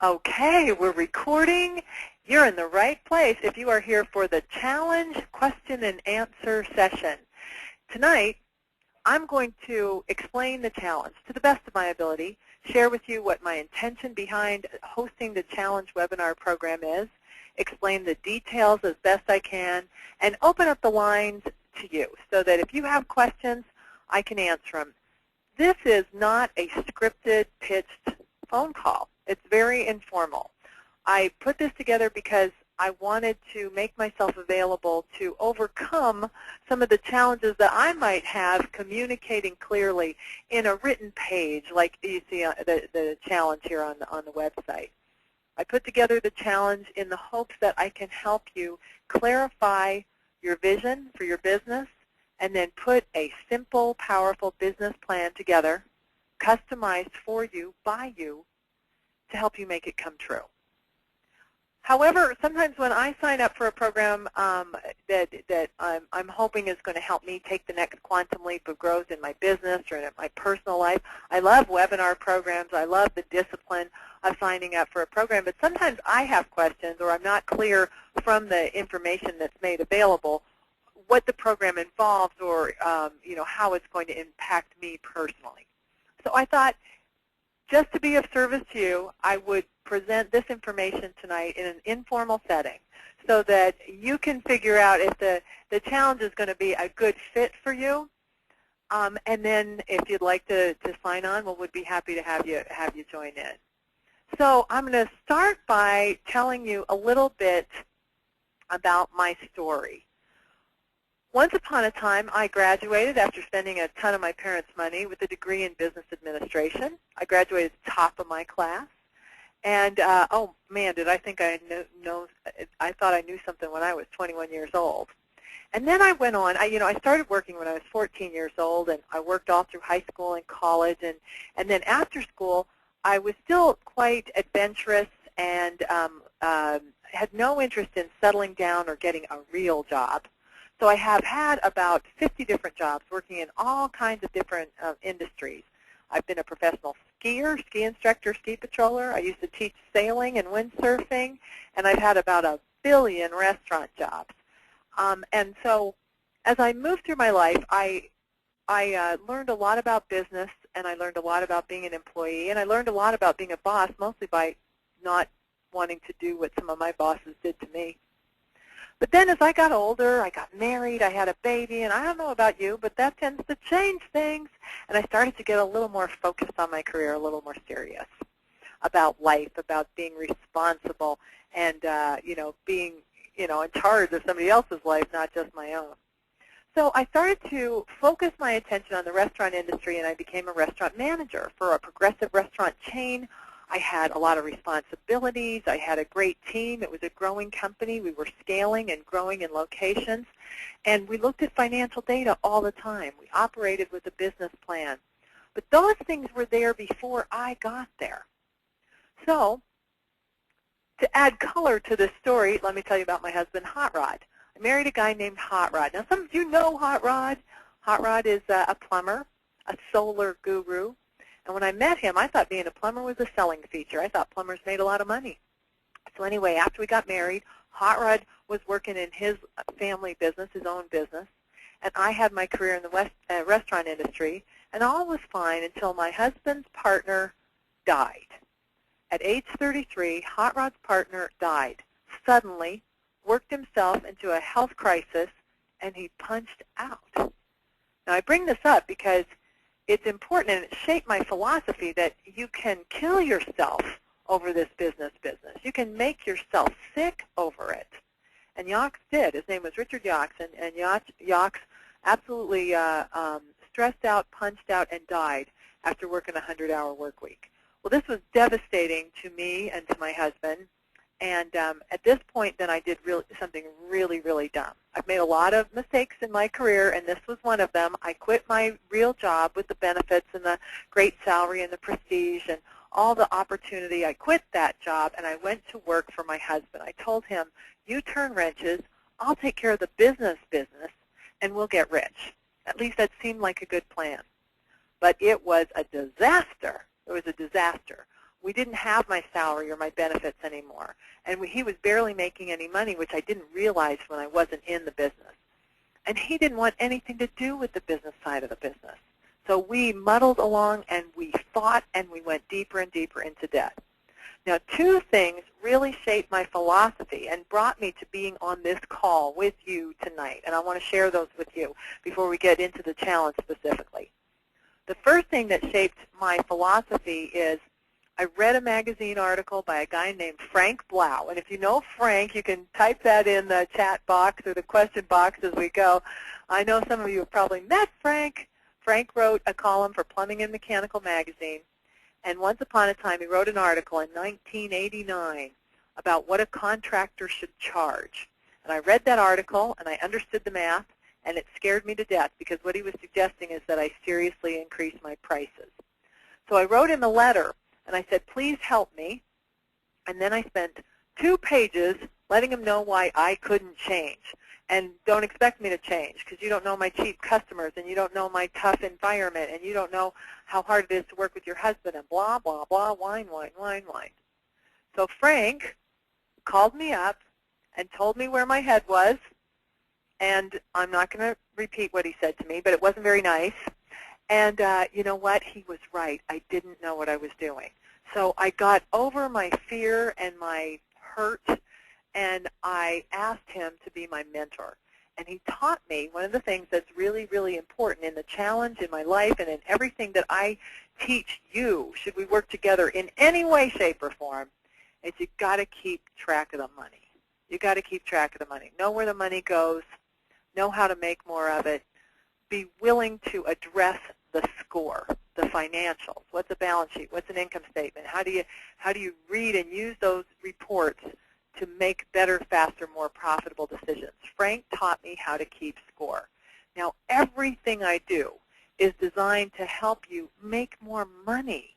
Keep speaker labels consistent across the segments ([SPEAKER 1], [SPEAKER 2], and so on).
[SPEAKER 1] Okay, we're recording. You're in the right place if you are here for the challenge question and answer session. Tonight, I'm going to explain the challenge to the best of my ability, share with you what my intention behind hosting the challenge webinar program is, explain the details as best I can, and open up the lines to you so that if you have questions, I can answer them. This is not a scripted, pitched phone call. It's very informal. I put this together because I wanted to make myself available to overcome some of the challenges that I might have communicating clearly in a written page like you see the challenge here on the website. I put together the challenge in the hopes that I can help you clarify your vision for your business and then put a simple, powerful business plan together, customized for you, by you, to help you make it come true. However, sometimes when I sign up for a program that I'm hoping is going to help me take the next quantum leap of growth in my business or in my personal life, I love webinar programs. I love the discipline of signing up for a program. But sometimes I have questions or I'm not clear from the information that's made available what the program involves or how it's going to impact me personally. So I thought, just to be of service to you, I would present this information tonight in an informal setting so that you can figure out if the challenge is going to be a good fit for you. And then if you'd like to sign on, we'd be happy to have you join in. So I'm going to start by telling you a little bit about my story. Once upon a time, I graduated after spending a ton of my parents' money with a degree in business administration. I graduated top of my class. And, oh, man, did I think I thought I knew something when I was 21 years old. And then I went on. I started working when I was 14 years old, and I worked all through high school and college. And then after school, I was still quite adventurous and had no interest in settling down or getting a real job. So I have had about 50 different jobs working in all kinds of different industries. I've been a professional skier, ski instructor, ski patroller. I used to teach sailing and windsurfing, and I've had about 1 billion restaurant jobs. And so as I moved through my life, I learned a lot about business, and I learned a lot about being an employee, and I learned a lot about being a boss, mostly by not wanting to do what some of my bosses did to me. But then as I got older, I got married, I had a baby, and I don't know about you, but that tends to change things. And I started to get a little more focused on my career, a little more serious about life, about being responsible and, being, in charge of somebody else's life, not just my own. So I started to focus my attention on the restaurant industry, and I became a restaurant manager for a progressive restaurant chain. I had a lot of responsibilities. I had a great team. It was a growing company. We were scaling and growing in locations. And we looked at financial data all the time. We operated with a business plan. But those things were there before I got there. So to add color to this story, let me tell you about my husband, Hot Rod. I married a guy named Hot Rod. Now, some of you know Hot Rod. Hot Rod is a plumber, a solar guru. And when I met him, I thought being a plumber was a selling feature. I thought plumbers made a lot of money. So anyway, after we got married, Hot Rod was working in his family business, his own business, and I had my career in the restaurant industry, and all was fine until my husband's partner died. At age 33, Hot Rod's partner died. Suddenly, worked himself into a health crisis, and he punched out. Now, I bring this up because it's important, and it shaped my philosophy that you can kill yourself over this business. You can make yourself sick over it. And Yox did. His name was Richard Yox, and Yox absolutely stressed out, punched out, and died after working a 100-hour work week. Well, this was devastating to me and to my husband. And at this point, then I did something really, really dumb. I've made a lot of mistakes in my career, and this was one of them. I quit my real job with the benefits and the great salary and the prestige and all the opportunity. I quit that job, and I went to work for my husband. I told him, you turn wrenches, I'll take care of the business, and we'll get rich. At least that seemed like a good plan. But it was a disaster. It was a disaster. we didn't have my salary or my benefits anymore. And he was barely making any money, which I didn't realize when I wasn't in the business. And he didn't want anything to do with the business side of the business. So we muddled along and we fought and we went deeper and deeper into debt. Now, two things really shaped my philosophy and brought me to being on this call with you tonight. And I want to share those with you before we get into the challenge specifically. The first thing that shaped my philosophy is I read a magazine article by a guy named Frank Blau. And if you know Frank, you can type that in the chat box or the question box as we go. I know some of you have probably met Frank. Frank wrote a column for Plumbing and Mechanical magazine. And once upon a time, he wrote an article in 1989 about what a contractor should charge. And I read that article, and I understood the math, and it scared me to death because what he was suggesting is that I seriously increase my prices. So I wrote him a letter, and I said, please help me. And then I spent 2 pages letting him know why I couldn't change. And don't expect me to change because you don't know my cheap customers and you don't know my tough environment and you don't know how hard it is to work with your husband and blah, blah, blah, whine, whine, whine, whine. So Frank called me up and told me where my head was. And I'm not going to repeat what he said to me, but it wasn't very nice. And you know what? He was right. I didn't know what I was doing. So I got over my fear and my hurt, and I asked him to be my mentor. And he taught me one of the things that's really, really important in the challenge in my life and in everything that I teach you, should we work together in any way, shape, or form, is you've got to keep track of the money. You've got to keep track of the money. Know where the money goes. Know how to make more of it. Be willing to address the score, the financials. What's a balance sheet? What's an income statement? How do you read and use those reports to make better, faster, more profitable decisions? Frank taught me how to keep score. Now, everything I do is designed to help you make more money.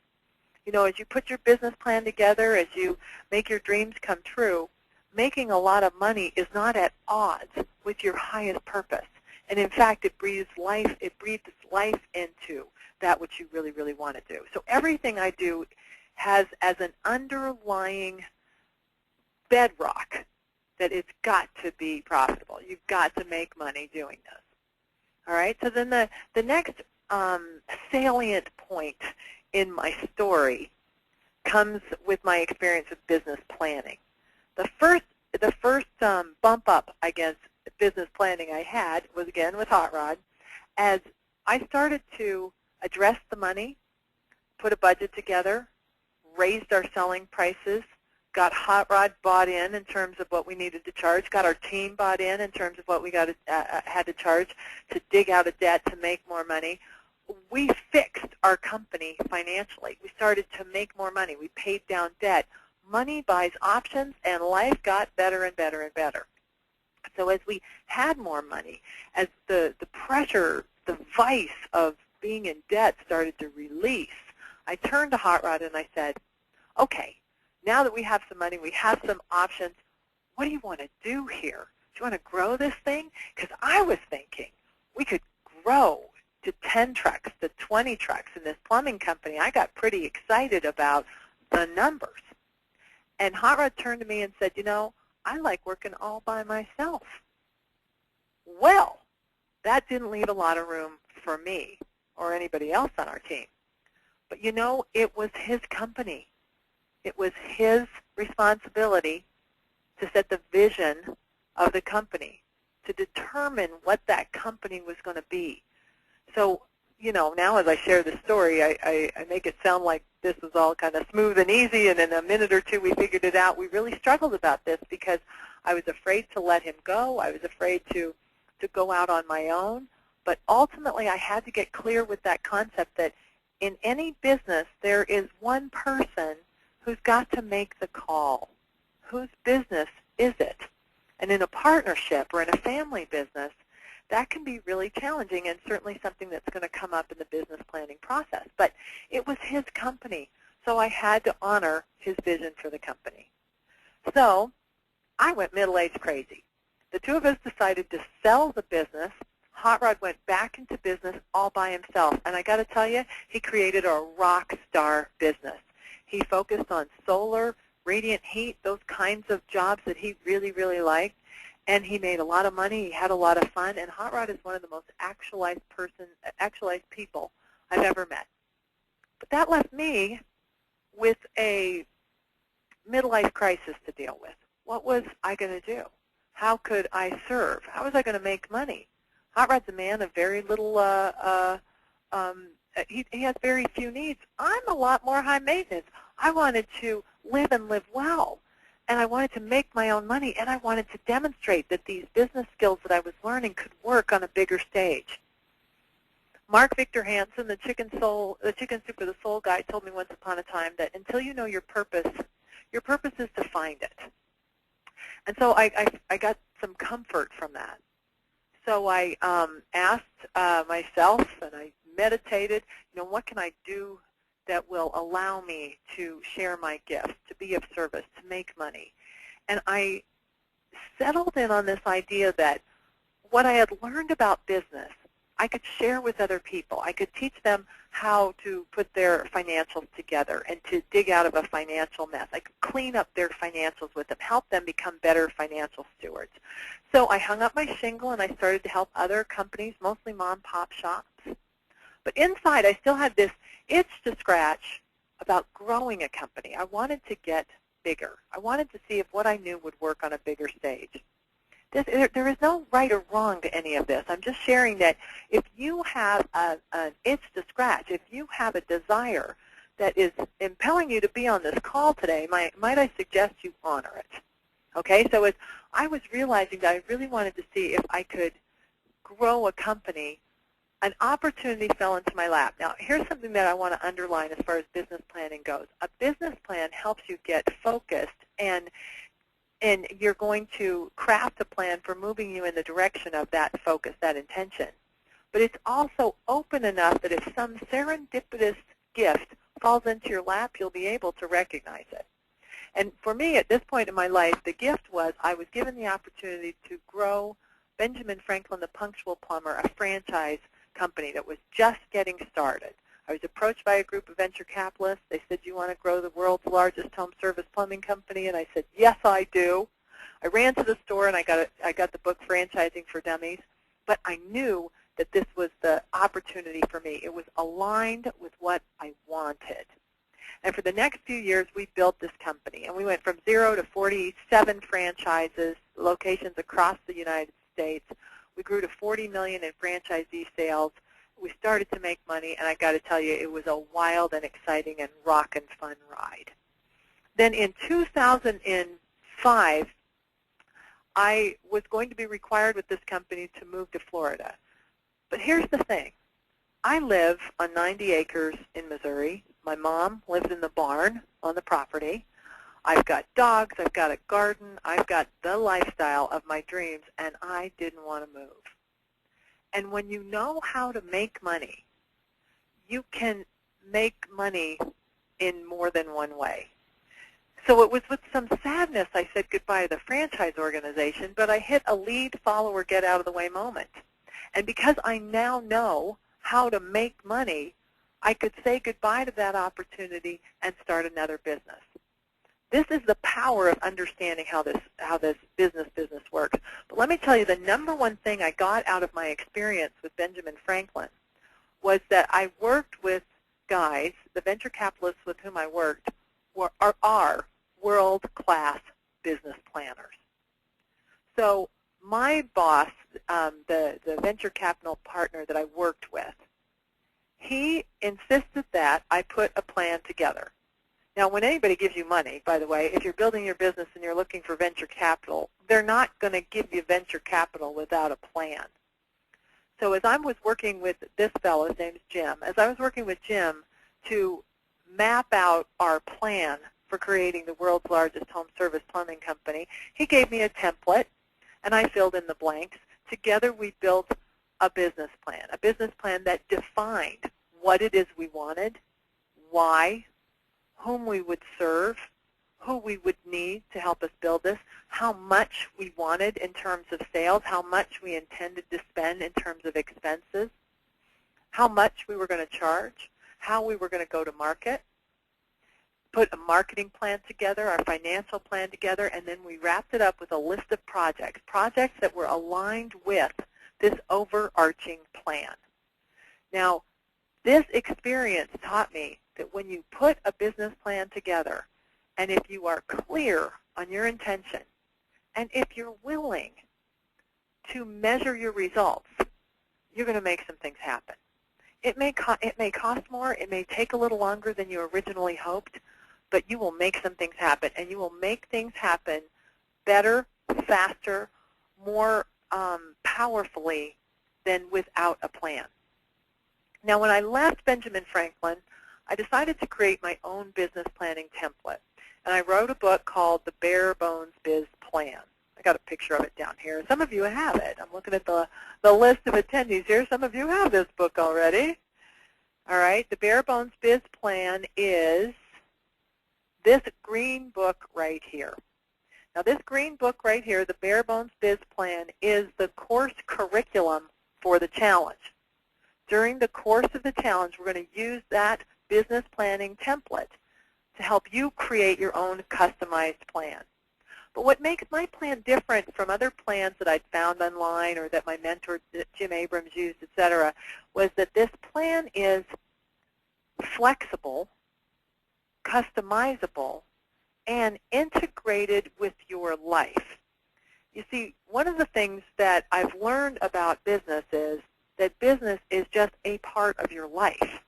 [SPEAKER 1] You know, as you put your business plan together, as you make your dreams come true, making a lot of money is not at odds with your highest purpose. And in fact, it breathes life into that which you really, really want to do. So everything I do has as an underlying bedrock that it's got to be profitable. You've got to make money doing this. All right, so then the next salient point in my story comes with my experience with business planning. The first bump up against business planning I had was, again, with Hot Rod, as I started to address the money, put a budget together, raised our selling prices, got Hot Rod bought in terms of what we needed to charge, got our team bought in terms of what we had to charge to dig out of debt to make more money. We fixed our company financially. We started to make more money. We paid down debt. Money buys options, and life got better and better and better. So as we had more money, as the pressure, the vice of being in debt started to release, I turned to Hot Rod and I said, okay, now that we have some money, we have some options, what do you want to do here? Do you want to grow this thing? Because I was thinking we could grow to 10 trucks, to 20 trucks in this plumbing company. I got pretty excited about the numbers. And Hot Rod turned to me and said, you know, I like working all by myself. Well, that didn't leave a lot of room for me or anybody else on our team. But, you know, it was his company. It was his responsibility to set the vision of the company, to determine what that company was going to be. So, you know, now as I share this story, I make it sound like this was all kind of smooth and easy, and in a minute or two we figured it out. We really struggled about this because I was afraid to let him go. I was afraid to go out on my own. But ultimately I had to get clear with that concept that in any business there is one person who's got to make the call. Whose business is it? And in a partnership or in a family business, that can be really challenging and certainly something that's going to come up in the business planning process. But it was his company, so I had to honor his vision for the company. So I went middle-aged crazy. The two of us decided to sell the business. Hot Rod went back into business all by himself. And I got to tell you, he created a rock star business. He focused on solar, radiant heat, those kinds of jobs that he really, really liked. And he made a lot of money. He had a lot of fun. And Hot Rod is one of the most actualized people I've ever met. But that left me with a midlife crisis to deal with. What was I going to do? How could I serve? How was I going to make money? Hot Rod's a man of very little, he has very few needs. I'm a lot more high maintenance. I wanted to live and live well. And I wanted to make my own money, and I wanted to demonstrate that these business skills that I was learning could work on a bigger stage. Mark Victor Hansen, the Chicken Soup for the Soul guy, told me once upon a time that until you know your purpose is to find it. And so I got some comfort from that. So I asked myself, and I meditated, what can I do that will allow me to share my gifts, to be of service, to make money. And I settled in on this idea that what I had learned about business, I could share with other people. I could teach them how to put their financials together and to dig out of a financial mess. I could clean up their financials with them, help them become better financial stewards. So I hung up my shingle and I started to help other companies, mostly mom-pop shops. But inside, I still had this itch to scratch about growing a company. I wanted to get bigger. I wanted to see if what I knew would work on a bigger stage. There is no right or wrong to any of this. I'm just sharing that if you have an itch to scratch, if you have a desire that is impelling you to be on this call today, might I suggest you honor it? Okay, so as I was realizing that I really wanted to see if I could grow a company, an opportunity fell into my lap. Now, here's something that I want to underline as far as business planning goes. A business plan helps you get focused, and you're going to craft a plan for moving you in the direction of that focus, that intention. But it's also open enough that if some serendipitous gift falls into your lap, you'll be able to recognize it. And for me, at this point in my life, the gift was I was given the opportunity to grow Benjamin Franklin the Punctual Plumber, a franchise company that was just getting started. I was approached by a group of venture capitalists. They said, "Do you want to grow the world's largest home service plumbing company?" And I said, "Yes, I do." I ran to the store and I got the book Franchising for Dummies, but I knew that this was the opportunity for me. It was aligned with what I wanted. And for the next few years, we built this company, and we went from 0 to 47 franchises, locations across the United States. We grew to $40 million in franchisee sales. We started to make money, and I got to tell you, it was a wild and exciting and rockin' fun ride. Then in 2005, I was going to be required with this company to move to Florida. But here's the thing. I live on 90 acres in Missouri. My mom lives in the barn on the property. I've got dogs, I've got a garden, I've got the lifestyle of my dreams, and I didn't want to move. And when you know how to make money, you can make money in more than one way. So it was with some sadness I said goodbye to the franchise organization, but I hit a lead, follower, get out of the way moment. And because I now know how to make money, I could say goodbye to that opportunity and start another business. This is the power of understanding how this business works. But let me tell you, the number one thing I got out of my experience with Benjamin Franklin was that I worked with guys, the venture capitalists with whom I worked, are world-class business planners. So my boss, the venture capital partner that I worked with, he insisted that I put a plan together. Now, when anybody gives you money, by the way, if you're building your business and you're looking for venture capital, they're not going to give you venture capital without a plan. So as I was working with this fellow, his name is Jim, as I was working with Jim to map out our plan for creating the world's largest home service plumbing company, he gave me a template, and I filled in the blanks. Together we built a business plan that defined what it is we wanted, why, whom we would serve, who we would need to help us build this, how much we wanted in terms of sales, how much we intended to spend in terms of expenses, how much we were going to charge, how we were going to go to market. put a marketing plan together, our financial plan together, and then we wrapped it up with a list of projects that were aligned with this overarching plan. Now, this experience taught me that when you put a business plan together, and if you are clear on your intention, and if you're willing to measure your results, you're going to make some things happen. It may cost more, it may take a little longer than you originally hoped, but you will make some things happen, and you will make things happen better, faster, more powerfully than without a plan. Now, when I left Benjamin Franklin, I decided to create my own business planning template, and I wrote a book called The Bare Bones Biz Plan. I got a picture of it down here. Some of you have it. I'm looking at the list of attendees here. Some of you have this book already. All right, The Bare Bones Biz Plan is this green book right here. Now, this green book right here, The Bare Bones Biz Plan, is the course curriculum for the challenge. During the course of the challenge, we're going to use that business planning template to help you create your own customized plan. But what makes my plan different from other plans that I'd found online or that my mentor, Jim Abrams, used, etc., was that this plan is flexible, customizable, and integrated with your life. You see, one of the things that I've learned about business is that business is just a part of your life.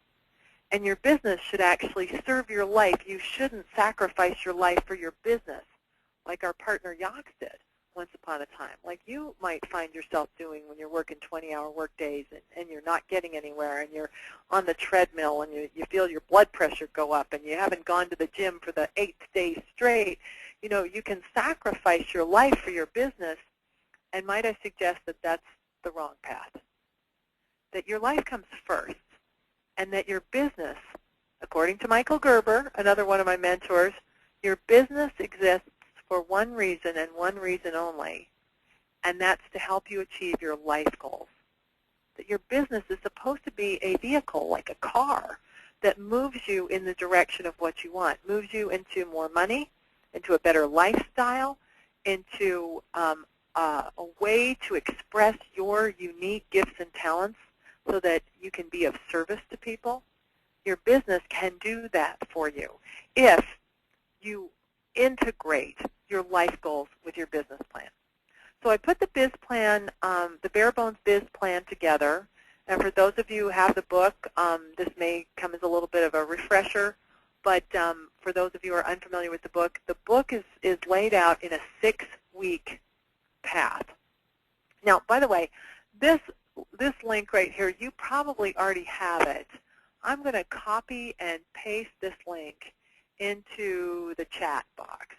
[SPEAKER 1] And your business should actually serve your life. You shouldn't sacrifice your life for your business like our partner Yax did once upon a time, like you might find yourself doing when you're working 20-hour work days and you're not getting anywhere and you're on the treadmill and you feel your blood pressure go up and you haven't gone to the gym for the 8th day straight. You know, you can sacrifice your life for your business, and might I suggest that that's the wrong path, that your life comes first, and that your business, according to Michael Gerber, another one of my mentors, your business exists for one reason and one reason only, and that's to help you achieve your life goals. That your business is supposed to be a vehicle, like a car, that moves you in the direction of what you want, moves you into more money, into a better lifestyle, into a way to express your unique gifts and talents so that you can be of service to people. Your business can do that for you if you integrate your life goals with your business plan. So I put the Biz Plan, the Bare Bones Biz Plan together. And for those of you who have the book, this may come as a little bit of a refresher. But for those of you who are unfamiliar with the book is laid out in a 6-week path. Now, by the way, this link right here, you probably already have it. I'm going to copy and paste this link into the chat box.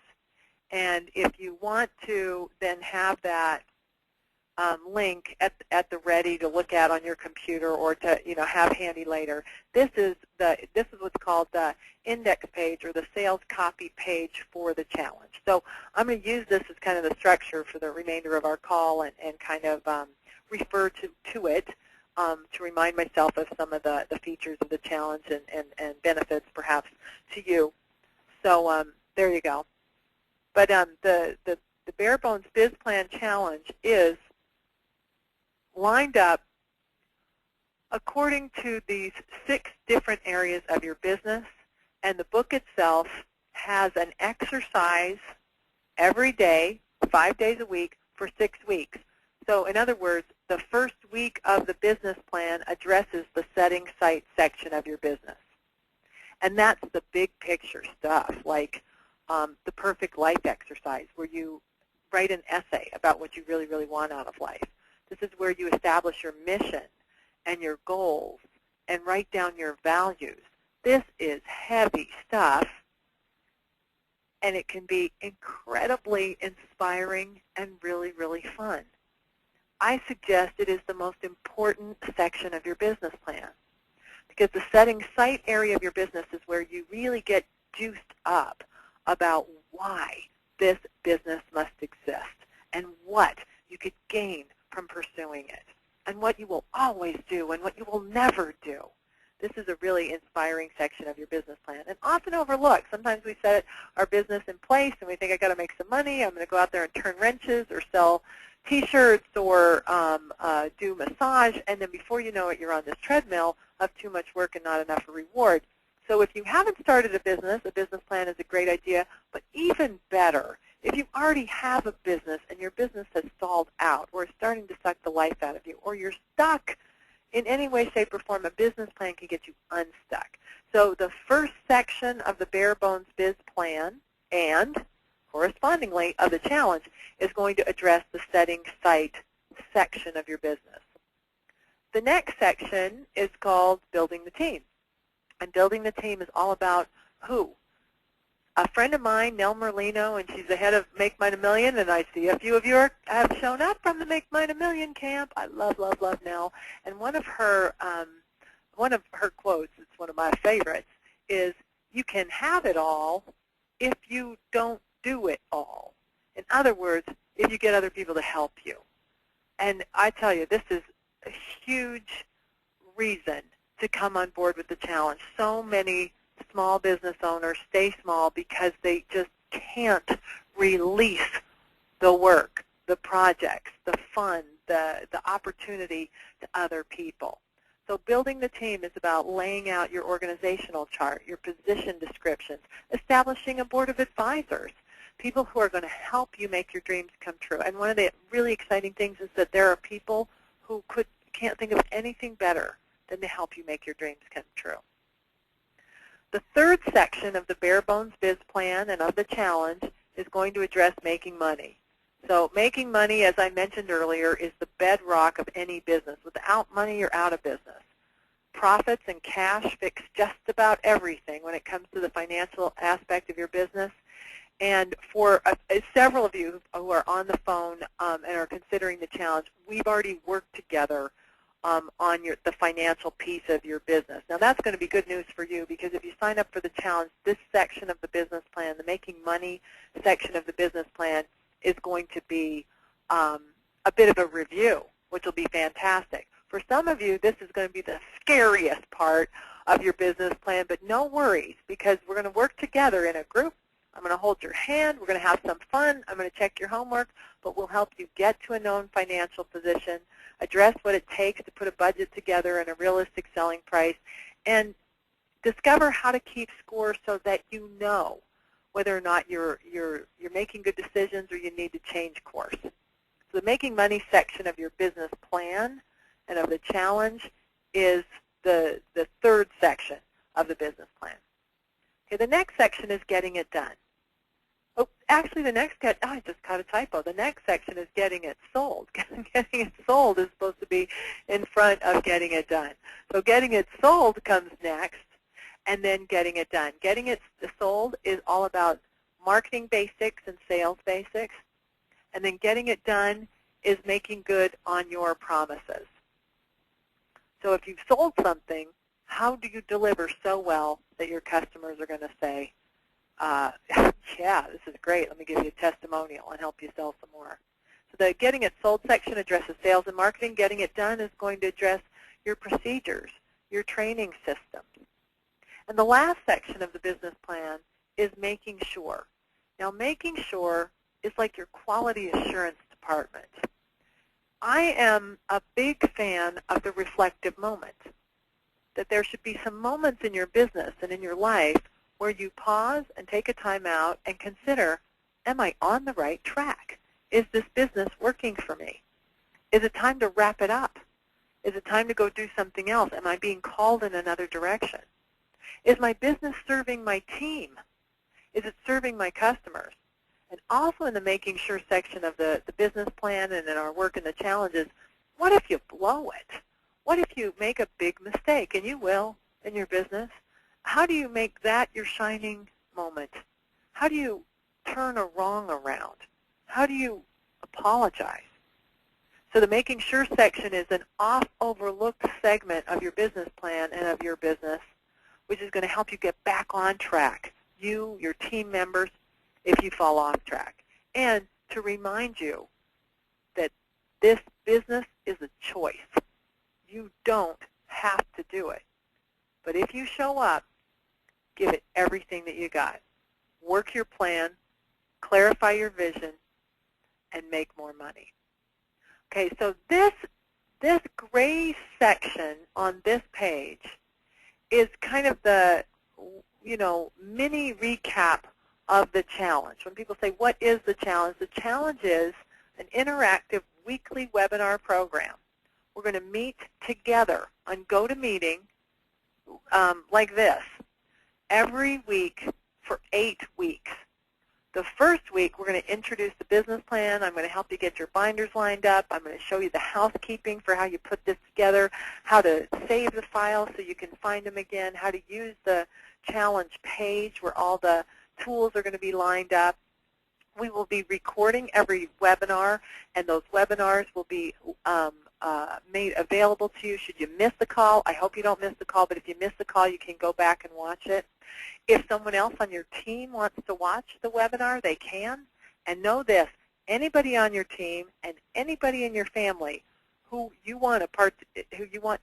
[SPEAKER 1] And if you want to then have that link at the ready to look at on your computer or to have handy later, this is what's called the index page or the sales copy page for the challenge. So I'm going to use this as kind of the structure for the remainder of our call and kind of refer to it to remind myself of some of the features of the challenge and benefits perhaps to you. So there you go. But the Bare Bones Biz Plan Challenge is lined up according to these 6 different areas of your business, and the book itself has an exercise every day, 5 days a week, for 6 weeks. So in other words, the first week of the business plan addresses the setting site section of your business. And that's the big picture stuff, like the perfect life exercise, where you write an essay about what you really, really want out of life. This is where you establish your mission and your goals and write down your values. This is heavy stuff, and it can be incredibly inspiring and really, really fun. I suggest it is the most important section of your business plan, because the setting site area of your business is where you really get juiced up about why this business must exist and what you could gain from pursuing it and what you will always do and what you will never do. This is a really inspiring section of your business plan and often overlooked. Sometimes we set our business in place and we think, I got to make some money. I'm going to go out there and turn wrenches or sell T-shirts or do massage, and then before you know it, you're on this treadmill of too much work and not enough reward. So if you haven't started a business plan is a great idea, but even better, if you already have a business and your business has stalled out or is starting to suck the life out of you, or you're stuck in any way, shape, or form, a business plan can get you unstuck. So the first section of the Bare Bones Biz Plan and correspondingly of the challenge is going to address the setting site section of your business. The next section is called Building the Team. And building the team is all about who? A friend of mine, Nell Merlino, and she's the head of Make Mine a Million, and I see a few of you have shown up from the Make Mine a Million camp. I love, love, love Nell. And one of her quotes, it's one of my favorites, is, you can have it all if you don't do it all. In other words, if you get other people to help you. And I tell you, this is a huge reason to come on board with the challenge. So many small business owners stay small because they just can't release the work, the projects, the fun, the opportunity to other people. So building the team is about laying out your organizational chart, your position descriptions, establishing a board of advisors, people who are going to help you make your dreams come true. And one of the really exciting things is that there are people who can't think of anything better than to help you make your dreams come true. The third section of the Bare Bones Biz Plan and of the challenge is going to address making money. So making money, as I mentioned earlier, is the bedrock of any business. Without money, you're out of business. Profits and cash fix just about everything when it comes to the financial aspect of your business. And for several of you who are on the phone and are considering the challenge, we've already worked together on the financial piece of your business. Now that's going to be good news for you, because if you sign up for the challenge, this section of the business plan, the making money section of the business plan, is going to be a bit of a review, which will be fantastic. For some of you, this is going to be the scariest part of your business plan, but no worries, because we're going to work together in a group. I'm going to hold your hand. We're going to have some fun. I'm going to check your homework, but we'll help you get to a known financial position, address what it takes to put a budget together and a realistic selling price, and discover how to keep score so that you know whether or not you're making good decisions or you need to change course. So the making money section of your business plan and of the challenge is the third section of the business plan. Okay, the next section is getting it done. Oh, actually, I just caught a typo. The next section is getting it sold. Getting it sold is supposed to be in front of getting it done. So getting it sold comes next, and then getting it done. Getting it sold is all about marketing basics and sales basics, and then getting it done is making good on your promises. So if you've sold something, how do you deliver so well that your customers are going to say, yeah, this is great, let me give you a testimonial and help you sell some more. So the getting it sold section addresses sales and marketing. Getting it done is going to address your procedures, your training systems. And the last section of the business plan is making sure. Now, making sure is like your quality assurance department. I am a big fan of the reflective moment, that there should be some moments in your business and in your life where you pause and take a time out and consider, am I on the right track? Is this business working for me? Is it time to wrap it up? Is it time to go do something else? Am I being called in another direction? Is my business serving my team? Is it serving my customers? And also in the making sure section of the business plan and in our work in the challenges, what if you blow it? What if you make a big mistake? And you will in your business. How do you make that your shining moment? How do you turn a wrong around? How do you apologize? So the making sure section is an oft-overlooked segment of your business plan and of your business, which is going to help you get back on track, you, your team members, if you fall off track. And to remind you that this business is a choice. You don't have to do it. But if you show up, give it everything that you got. Work your plan, clarify your vision, and make more money. Okay, so this gray section on this page is kind of the, mini recap of the challenge. When people say, what is the challenge? The challenge is an interactive weekly webinar program. We're going to meet together on GoToMeeting like this every week for 8 weeks. The first week, we're going to introduce the business plan. I'm going to help you get your binders lined up. I'm going to show you the housekeeping for how you put this together, how to save the files so you can find them again, how to use the challenge page where all the tools are going to be lined up. We will be recording every webinar, and those webinars will be made available to you should you miss the call. I hope you don't miss the call, but if you miss the call, you can go back and watch it. If someone else on your team wants to watch the webinar, they can. And know this, anybody on your team and anybody in your family who you want to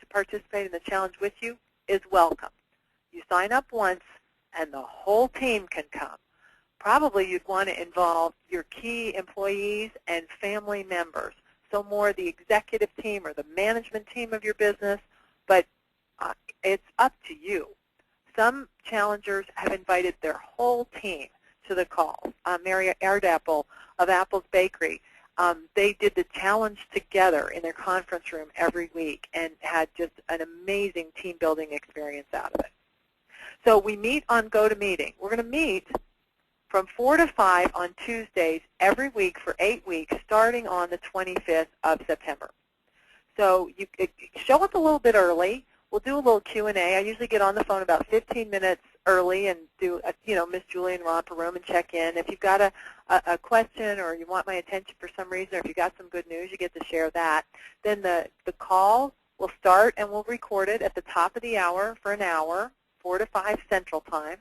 [SPEAKER 1] participate in the challenge with you is welcome. You sign up once, and the whole team can come. Probably you'd want to involve your key employees and family members, so more the executive team or the management team of your business, but it's up to you. Some challengers have invited their whole team to the call. Mary Ardapple of Apple's Bakery, they did the challenge together in their conference room every week and had just an amazing team-building experience out of it. So we meet on GoToMeeting. We're going to meet from 4 to 5 on Tuesdays every week for 8 weeks, starting on the 25th of September. So you show up a little bit early. We'll do a little Q&A. I usually get on the phone about 15 minutes early and do, Miss Julie romp a room and check in. If you've got a question or you want my attention for some reason, or if you've got some good news, you get to share that. Then the call will start, and we'll record it at the top of the hour for an hour, 4 to 5 Central Time.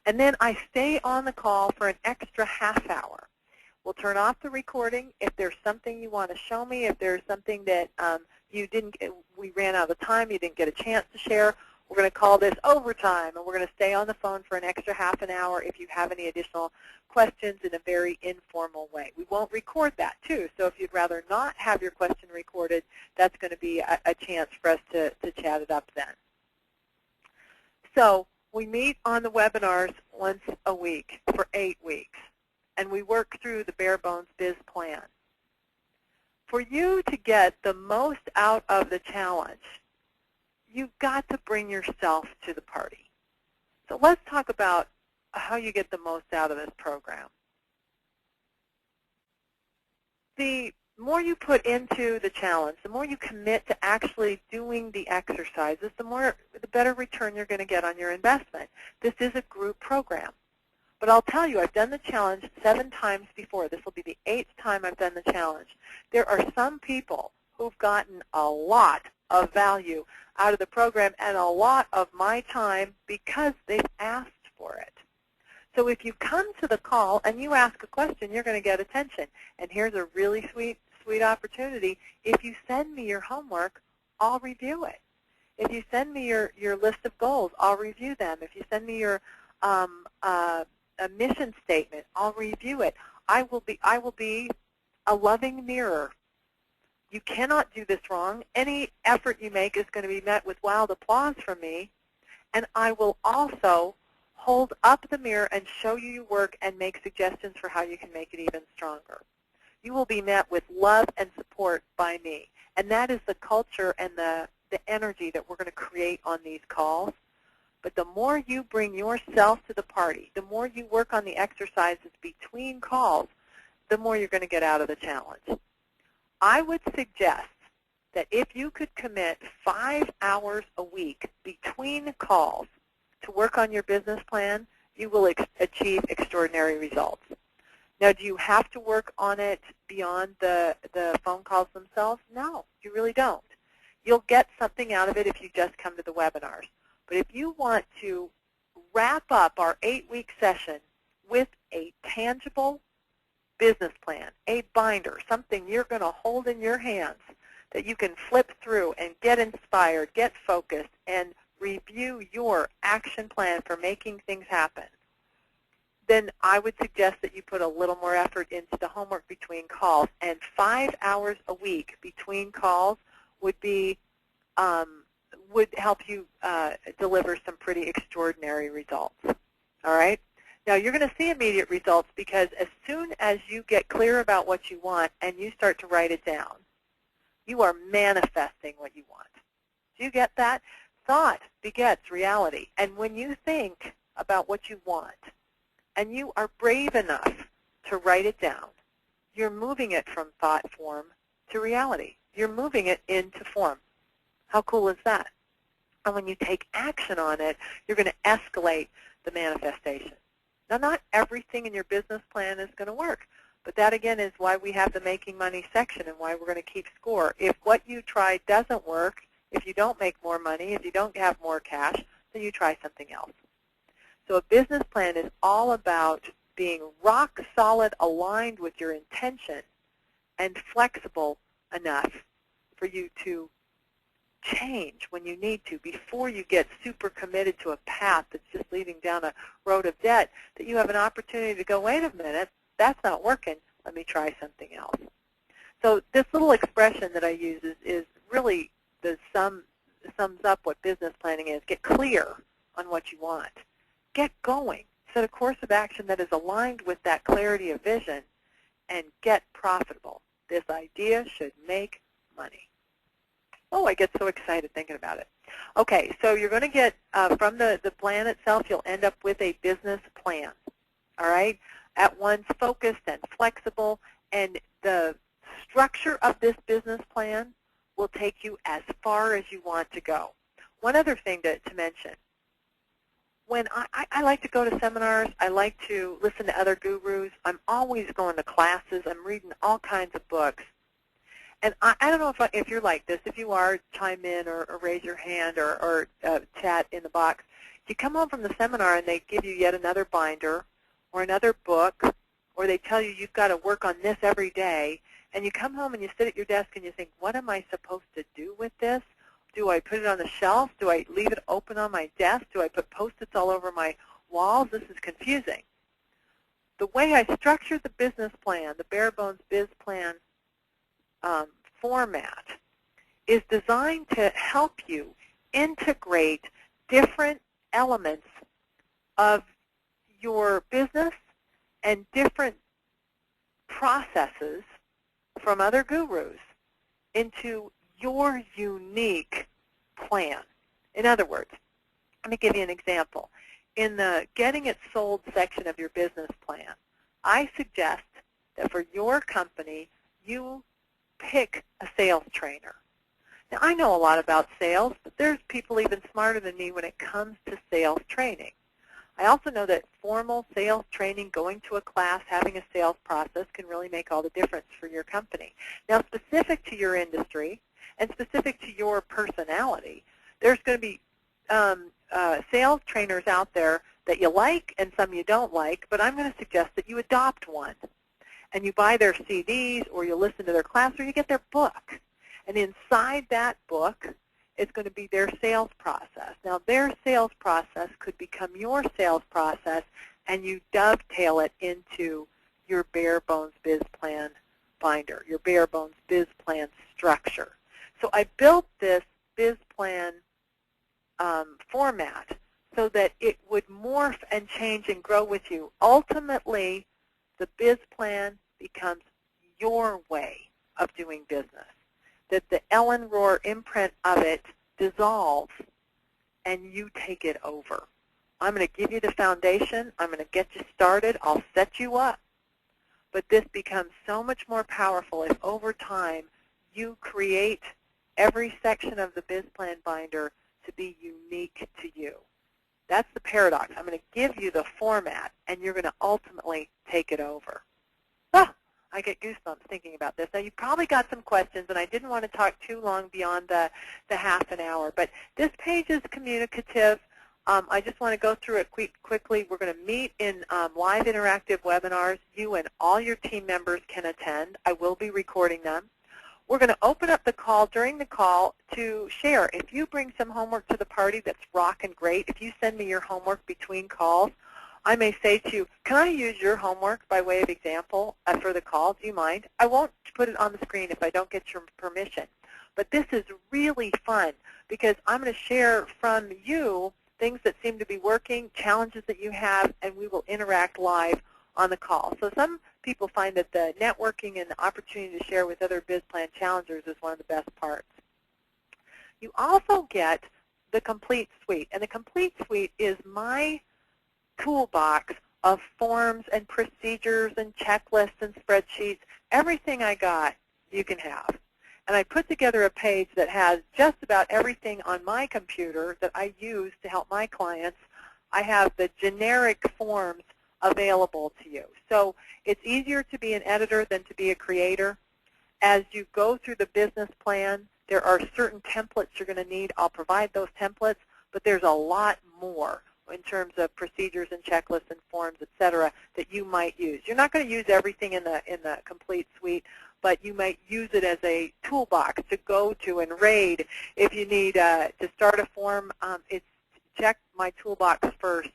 [SPEAKER 1] And then I stay on the call for an extra half hour. We'll turn off the recording if there's something you want to show me, if there's something that we ran out of time, you didn't get a chance to share. We're going to call this overtime, and we're going to stay on the phone for an extra half an hour if you have any additional questions in a very informal way. We won't record that, too, so if you'd rather not have your question recorded, that's going to be a chance for us to chat it up then. So we meet on the webinars once a week for 8 weeks, and we work through the bare bones Biz Plan. For you to get the most out of the challenge, you've got to bring yourself to the party. So let's talk about how you get the most out of this program. The more you put into the challenge, the more you commit to actually doing the exercises, the better return you're going to get on your investment. This is a group program. But I'll tell you, I've done the challenge 7 times before. This will be the 8th time I've done the challenge. There are some people who've gotten a lot of value out of the program and a lot of my time because they've asked for it. So if you come to the call and you ask a question, you're going to get attention. And here's a really sweet opportunity. If you send me your homework, I'll review it. If you send me your list of goals, I'll review them. If you send me your a mission statement, I'll review it. I will be a loving mirror. You cannot do this wrong. Any effort you make is going to be met with wild applause from me, and I will also hold up the mirror and show you your work and make suggestions for how you can make it even stronger. You will be met with love and support by me, and that is the culture and the energy that we're going to create on these calls. But the more you bring yourself to the party, the more you work on the exercises between calls, the more you're going to get out of the challenge. I would suggest that if you could commit 5 hours a week between calls to work on your business plan, you will achieve extraordinary results. Now, do you have to work on it beyond the phone calls themselves? No, you really don't. You'll get something out of it if you just come to the webinars. But if you want to wrap up our 8-week session with a tangible business plan, a binder, something you're going to hold in your hands that you can flip through and get inspired, get focused, and review your action plan for making things happen, then I would suggest that you put a little more effort into the homework between calls. And 5 hours a week between calls would be would help you deliver some pretty extraordinary results. All right? Now, you're going to see immediate results because as soon as you get clear about what you want and you start to write it down, you are manifesting what you want. Do you get that? Thought begets reality. And when you think about what you want and you are brave enough to write it down, you're moving it from thought form to reality. You're moving it into form. How cool is that? And when you take action on it, you're going to escalate the manifestation. Now, not everything in your business plan is going to work, but that, again, is why we have the Making Money section and why we're going to keep score. If what you try doesn't work, if you don't make more money, if you don't have more cash, then you try something else. So a business plan is all about being rock solid, aligned with your intention, and flexible enough for you to change when you need to before you get super committed to a path that's just leading down a road of debt, that you have an opportunity to go, wait a minute, that's not working, let me try something else. So this little expression that I use is really sums up what business planning is. Get clear on what you want. Get going. Set a course of action that is aligned with that clarity of vision, and get profitable. This idea should make money. Oh, I get so excited thinking about it. Okay, so you're going to get, from the plan itself, you'll end up with a business plan, all right? At once focused and flexible, and the structure of this business plan will take you as far as you want to go. One other thing to mention, when I like to go to seminars, I like to listen to other gurus, I'm always going to classes, I'm reading all kinds of books. And I don't know if you're like this. If you are, chime in or raise your hand or chat in the box. You come home from the seminar and they give you yet another binder or another book, or they tell you you've got to work on this every day, and you come home and you sit at your desk and you think, what am I supposed to do with this? Do I put it on the shelf? Do I leave it open on my desk? Do I put Post-its all over my walls? This is confusing. The way I structure the business plan, the bare bones Biz Plan format, is designed to help you integrate different elements of your business and different processes from other gurus into your unique plan. In other words, let me give you an example. In the Getting It Sold section of your business plan, I suggest that for your company, you pick a sales trainer. Now, I know a lot about sales, but there's people even smarter than me when it comes to sales training. I also know that formal sales training, going to a class, having a sales process can really make all the difference for your company. Now, specific to your industry and specific to your personality, there's going to be sales trainers out there that you like and some you don't like, but I'm going to suggest that you adopt one. And you buy their CDs, or you listen to their class, or you get their book. And inside that book is going to be their sales process. Now, their sales process could become your sales process, and you dovetail it into your bare bones Biz Plan binder, your bare bones Biz Plan structure. So I built this Biz Plan format so that it would morph and change and grow with you. Ultimately, the Biz Plan becomes your way of doing business, that the Ellen Rohr imprint of it dissolves and you take it over. I'm going to give you the foundation. I'm going to get you started. I'll set you up. But this becomes so much more powerful if over time you create every section of the Biz Plan binder to be unique to you. That's the paradox. I'm going to give you the format, and you're going to ultimately take it over. Oh, I get goosebumps thinking about this. Now, you probably got some questions, and I didn't want to talk too long beyond the half an hour. But this page is communicative. I just want to go through it quickly. We're going to meet in live interactive webinars. You and all your team members can attend. I will be recording them. We're going to open up the call during the call to share. If you bring some homework to the party that's rockin' great, if you send me your homework between calls, I may say to you, can I use your homework by way of example for the call? Do you mind? I won't put it on the screen if I don't get your permission. But this is really fun because I'm going to share from you things that seem to be working, challenges that you have, and we will interact live on the call. So some people find that the networking and the opportunity to share with other Biz Plan challengers is one of the best parts. You also get the Complete Suite, and the Complete Suite is my toolbox of forms and procedures and checklists and spreadsheets. Everything I got, you can have. And I put together a page that has just about everything on my computer that I use to help my clients. I have the generic forms available to you. So it's easier to be an editor than to be a creator. As you go through the business plan, there are certain templates you're going to need. I'll provide those templates, but there's a lot more in terms of procedures and checklists and forms, et cetera, that you might use. You're not going to use everything in the Complete Suite, but you might use it as a toolbox to go to and raid. If you need to start a form, it's check my toolbox first.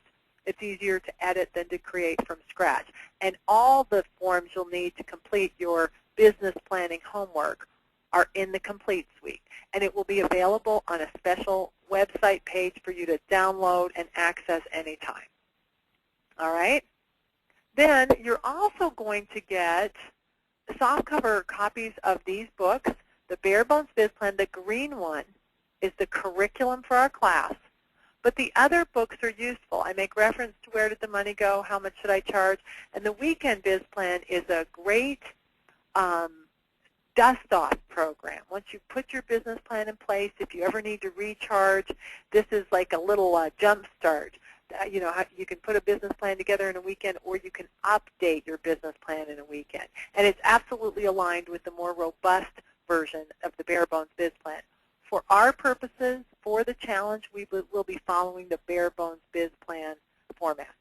[SPEAKER 1] It's easier to edit than to create from scratch. And all the forms you'll need to complete your business planning homework are in the Complete Suite. And it will be available on a special website page for you to download and access anytime. All right? Then you're also going to get softcover copies of these books. The Bare Bones Biz Plan, the green one, is the curriculum for our class. But the other books are useful. I make reference to where did the money go, how much should I charge, and the Weekend Biz Plan is a great dust-off program. Once you put your business plan in place, if you ever need to recharge, this is like a little jump start. You know, you can put a business plan together in a weekend, or you can update your business plan in a weekend. And it's absolutely aligned with the more robust version of the Bare Bones Biz Plan. For our purposes, for the challenge, we will be following the Bare Bones Biz Plan format.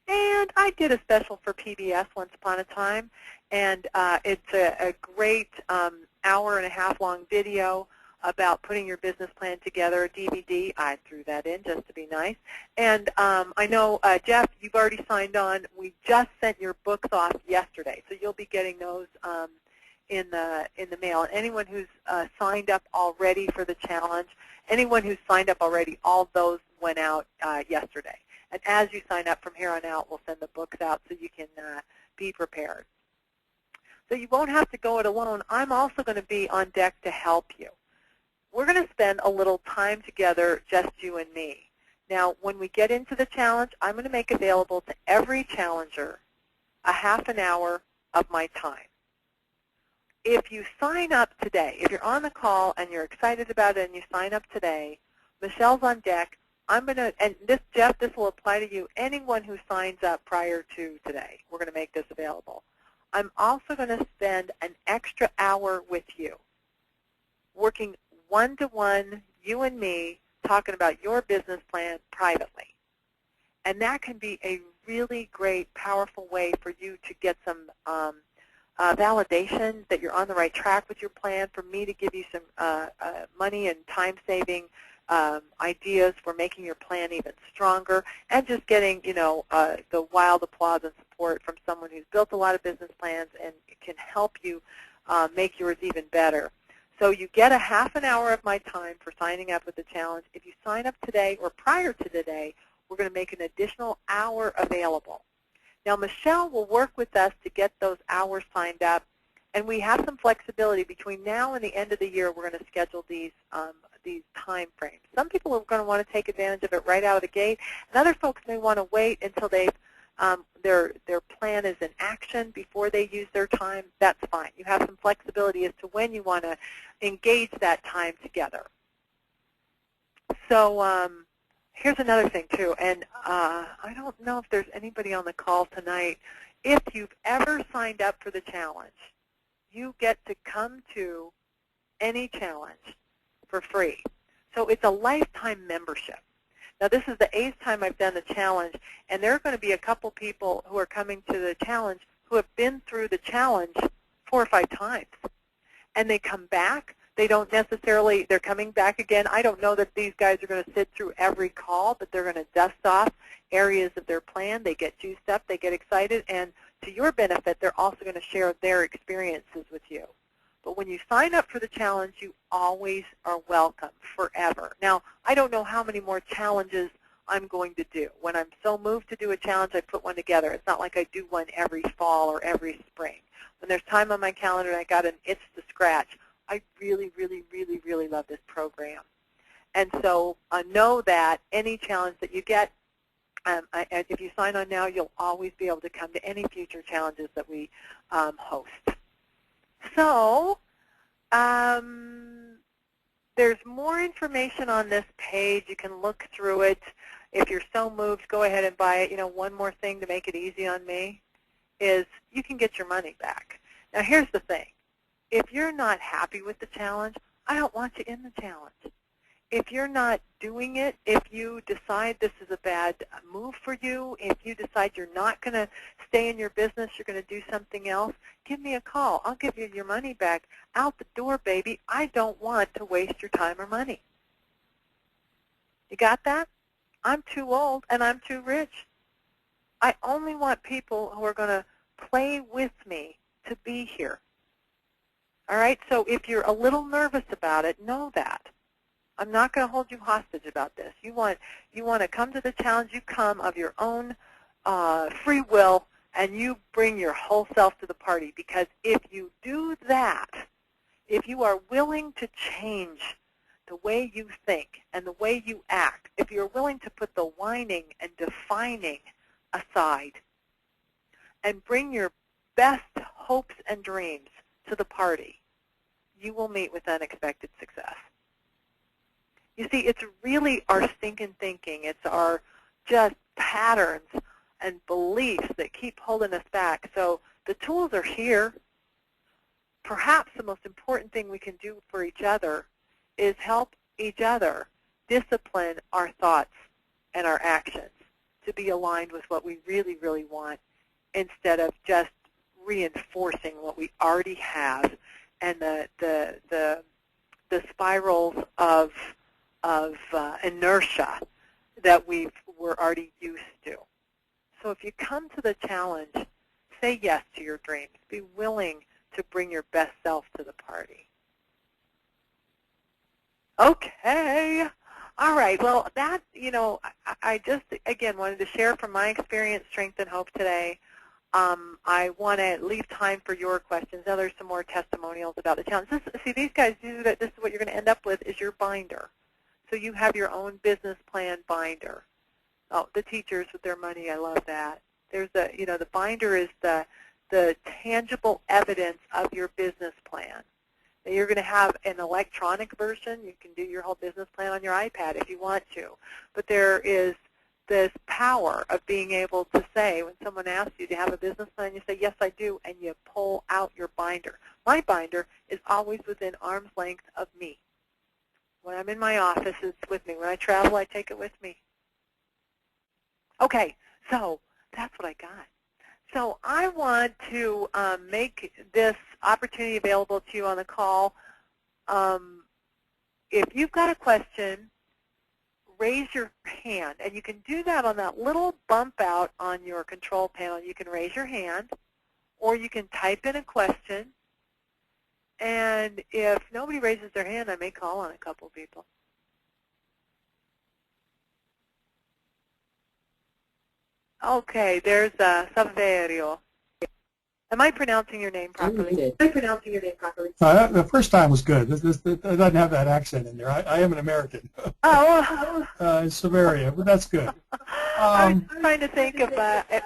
[SPEAKER 1] And I did a special for PBS once upon a time, and it's a great hour-and-a-half long video about putting your business plan together, a DVD. I threw that in just to be nice. And I know, Jeff, you've already signed on. We just sent your books off yesterday, so you'll be getting those in the mail. And anyone who's signed up already for the challenge, anyone who's signed up already, all those went out yesterday. And as you sign up from here on out, we'll send the books out so you can be prepared. So you won't have to go it alone. I'm also going to be on deck to help you. We're going to spend a little time together, just you and me. Now, when we get into the challenge, I'm going to make available to every challenger a half an hour of my time. If you sign up today, if you're on the call and you're excited about it and you sign up today, Michelle's on deck. I'm going to, and this, Jeff, this will apply to you, anyone who signs up prior to today. We're going to make this available. I'm also going to spend an extra hour with you, working one-to-one, you and me, talking about your business plan privately. And that can be a really great, powerful way for you to get some validation that you're on the right track with your plan, for me to give you some money and time-saving ideas for making your plan even stronger, and just getting, you know, the wild applause and support from someone who's built a lot of business plans and can help you make yours even better. So you get a half an hour of my time for signing up with the challenge. If you sign up today or prior to today, we're going to make an additional hour available. Now, Michelle will work with us to get those hours signed up, and we have some flexibility. Between now and the end of the year, we're going to schedule these time frames. Some people are going to want to take advantage of it right out of the gate, and other folks may want to wait until they've their plan is in action before they use their time. That's fine. You have some flexibility as to when you want to engage that time together. So here's another thing, too, and I don't know if there's anybody on the call tonight. If you've ever signed up for the challenge, you get to come to any challenge for free. So it's a lifetime membership. Now, this is the 8th time I've done the challenge, and there are going to be a couple people who are coming to the challenge who have been through the challenge 4 or 5 times. and they come back. They don't necessarily, they're coming back again. I don't know that these guys are going to sit through every call, but they're going to dust off areas of their plan. They get juiced up, they get excited, and to your benefit, they're also going to share their experiences with you. But when you sign up for the challenge, you always are welcome forever. Now, I don't know how many more challenges I'm going to do. When I'm so moved to do a challenge, I put one together. It's not like I do one every fall or every spring. When there's time on my calendar and I got an itch to scratch, I really, really, really, really love this program. And so know that any challenge that you get, if you sign on now, you'll always be able to come to any future challenges that we host. So there's more information on this page. You can look through it. If you're so moved, go ahead and buy it. You know, one more thing to make it easy on me is you can get your money back. Now, here's the thing. If you're not happy with the challenge, I don't want you in the challenge. If you're not doing it, if you decide this is a bad move for you, if you decide you're not going to stay in your business, you're going to do something else, give me a call. I'll give you your money back out the door, baby. I don't want to waste your time or money. You got that? I'm too old and I'm too rich. I only want people who are going to play with me to be here. All right? So if you're a little nervous about it, know that. I'm not going to hold you hostage about this. You want to come to the challenge. You come of your own free will, and you bring your whole self to the party. Because if you do that, if you are willing to change the way you think and the way you act, if you're willing to put the whining and defining aside and bring your best hopes and dreams to the party, you will meet with unexpected success. You see, it's really our stinking thinking. It's our just patterns and beliefs that keep holding us back. So the tools are here. Perhaps the most important thing we can do for each other is help each other discipline our thoughts and our actions to be aligned with what we really, really want instead of just reinforcing what we already have and the spirals of inertia that we're already used to. So if you come to the challenge, say yes to your dreams. Be willing to bring your best self to the party. Okay. All right. Well, that, you know, I just, again, wanted to share from my experience, strength, and hope today. I want to leave time for your questions. Now there's some more testimonials about the challenge. See, these guys do that. This is what you're going to end up with is your binder. So you have your own business plan binder. Oh, the teachers with their money, I love that. There's a, you know, the binder is the tangible evidence of your business plan. Now you're going to have an electronic version. You can do your whole business plan on your iPad if you want to. But there is this power of being able to say, when someone asks you, do you have a business plan? You say, yes, I do, and you pull out your binder. My binder is always within arm's length of me. When I'm in my office, it's with me. When I travel, I take it with me. Okay, so that's what I got. So I want to make this opportunity available to you on the call. If you've got a question, raise your hand. And you can do that on that little bump out on your control panel. You can raise your hand, or you can type in a question. And if nobody raises their hand, I may call on a couple people. Okay, there's Saverio. Am I pronouncing your name properly? Am I pronouncing your name properly?
[SPEAKER 2] The first time was good. It doesn't have that accent in there. I am an American.
[SPEAKER 1] Oh.
[SPEAKER 2] Saverio, but that's good.
[SPEAKER 1] I was trying to think of,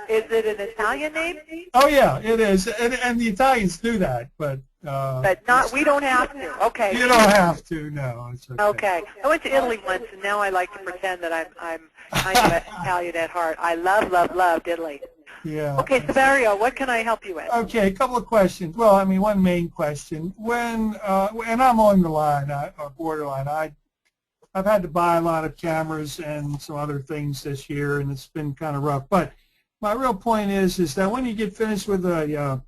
[SPEAKER 1] is it an Italian name?
[SPEAKER 2] Oh, yeah, it is. And the Italians do that, but
[SPEAKER 1] not. We don't have to. Okay.
[SPEAKER 2] You don't have to. No. It's okay.
[SPEAKER 1] Okay. I went to Italy once, and now I like to pretend that I'm kind of Italian at heart. I loved Italy.
[SPEAKER 2] Yeah.
[SPEAKER 1] Okay, Saverio, what can I help you with?
[SPEAKER 2] Okay, a couple of questions. Well, I mean, one main question. When and I'm on the line, or borderline. I've had to buy a lot of cameras and some other things this year, and it's been kind of rough. But my real point is that when you get finished with the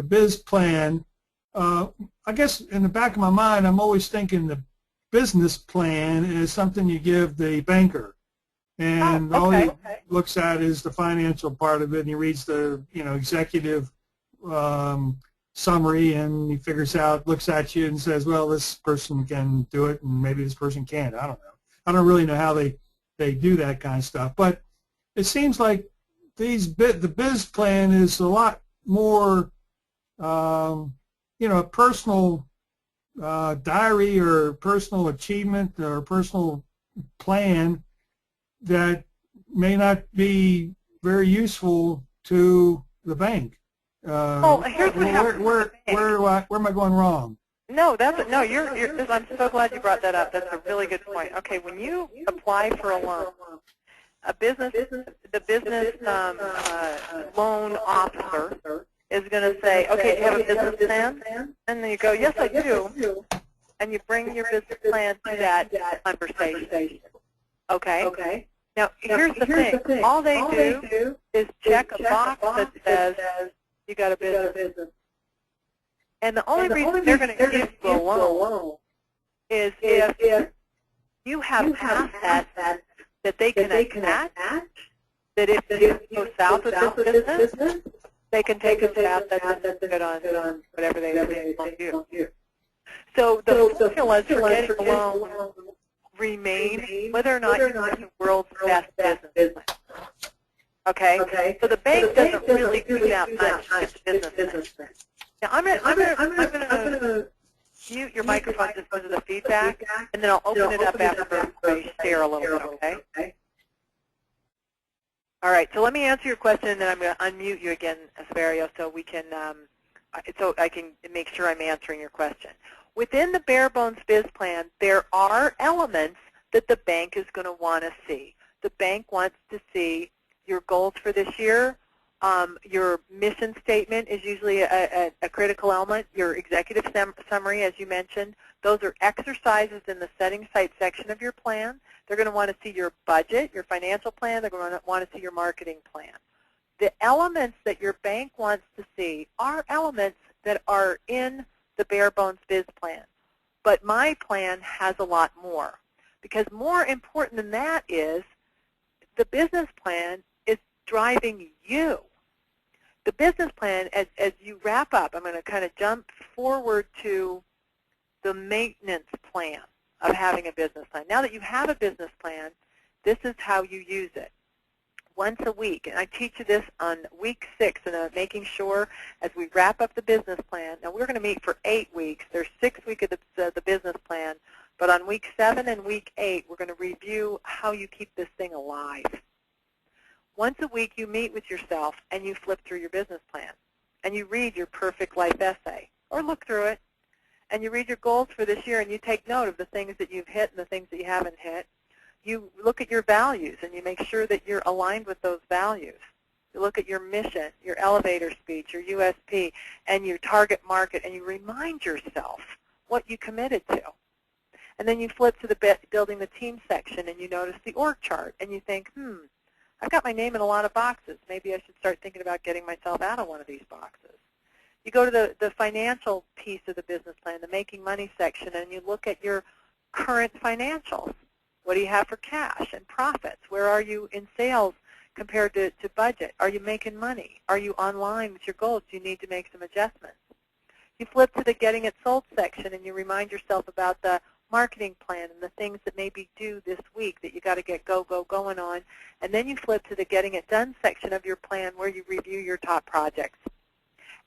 [SPEAKER 2] Biz Plan, I guess in the back of my mind, I'm always thinking the business plan is something you give the banker, and all he looks at is the financial part of it, and he reads the executive summary, and he figures out, looks at you and says, well, this person can do it, and maybe this person can't. I don't know. I don't really know how they do that kind of stuff, but it seems like the Biz Plan is a lot more, a personal diary or personal achievement or personal plan that may not be very useful to the bank.
[SPEAKER 1] Here's what happens.
[SPEAKER 2] Where am I going wrong?
[SPEAKER 1] No, I'm so glad you brought that up. That's a really good point. Okay, when you apply for a loan, the business loan officer is going to say, okay, do you have a business plan? And then you go, yes, I do. And you bring your business plan to that conversation. Okay? Now, here's the thing. All they do is check a box that says you got a business. And the only reason they're going to give you a loan is if you have assets that they can attach, that if you go south with this business, they can take a stab that's good on whatever they want to do. So the formulas for getting a loan remain whether or not you're the world's best business plan. Okay? So the bank doesn't really do that much with business plan. Now I'm gonna mute your microphone just because of the feedback, and then I'll open it up after I share a little bit, okay? All right, so let me answer your question, and then I'm going to unmute you again, Severio, so we can, so I can make sure I'm answering your question. Within the bare bones biz plan, there are elements that the bank is going to want to see. The bank wants to see your goals for this year. Your mission statement is usually a critical element. Your executive summary, as you mentioned, those are exercises in the setting site section of your plan. They're going to want to see your budget, your financial plan. They're going to want to see your marketing plan. The elements that your bank wants to see are elements that are in the bare bones biz plan. But my plan has a lot more, because more important than that is the business plan is driving you. The business plan, as you wrap up, I'm going to kind of jump forward to the maintenance plan of having a business plan. Now that you have a business plan, this is how you use it. Once a week, and I teach you this on week 6, and making sure as we wrap up the business plan. Now we're going to meet for 8 weeks. There's 6 weeks of the business plan, but on week 7 and week 8, we're going to review how you keep this thing alive. Once a week, you meet with yourself, and you flip through your business plan, and you read your perfect life essay, or look through it, and you read your goals for this year, and you take note of the things that you've hit and the things that you haven't hit. You look at your values, and you make sure that you're aligned with those values. You look at your mission, your elevator speech, your USP, and your target market, and you remind yourself what you committed to. And then you flip to the building the team section, and you notice the org chart, and you think, I've got my name in a lot of boxes. Maybe I should start thinking about getting myself out of one of these boxes. You go to the financial piece of the business plan, the making money section, and you look at your current financials. What do you have for cash and profits? Where are you in sales compared to budget? Are you making money? Are you online with your goals? Do you need to make some adjustments? You flip to the getting it sold section, and you remind yourself about the marketing plan and the things that may be due this week that you got to get going on. And then you flip to the getting it done section of your plan, where you review your top projects.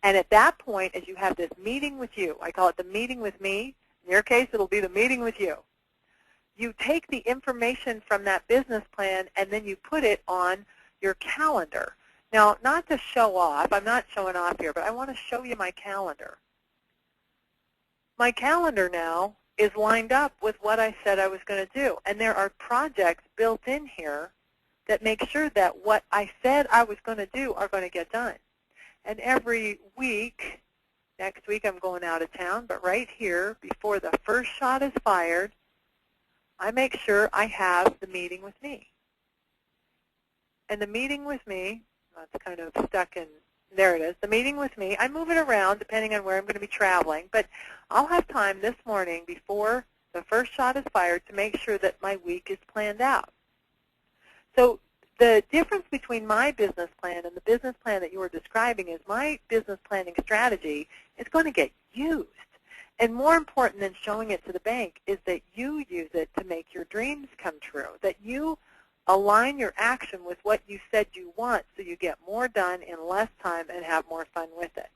[SPEAKER 1] And at that point, as you have this meeting with you, I call it the meeting with me. In your case, it'll be the meeting with you. You take the information from that business plan, and then you put it on your calendar. Now, not to show off, I'm not showing off here, but I want to show you my calendar. My calendar now is lined up with what I said I was going to do. And there are projects built in here that make sure that what I said I was going to do are going to get done. And every week, next week I'm going out of town, but right here, before the first shot is fired, I make sure I have the meeting with me. And the meeting with me, that's kind of stuck in There it is, the meeting with me. I move it around depending on where I'm going to be traveling, but I'll have time this morning before the first shot is fired to make sure that my week is planned out. So the difference between my business plan and the business plan that you were describing is my business planning strategy is going to get used. And more important than showing it to the bank is that you use it to make your dreams come true, that you align your action with what you said you want so you get more done in less time and have more fun with it.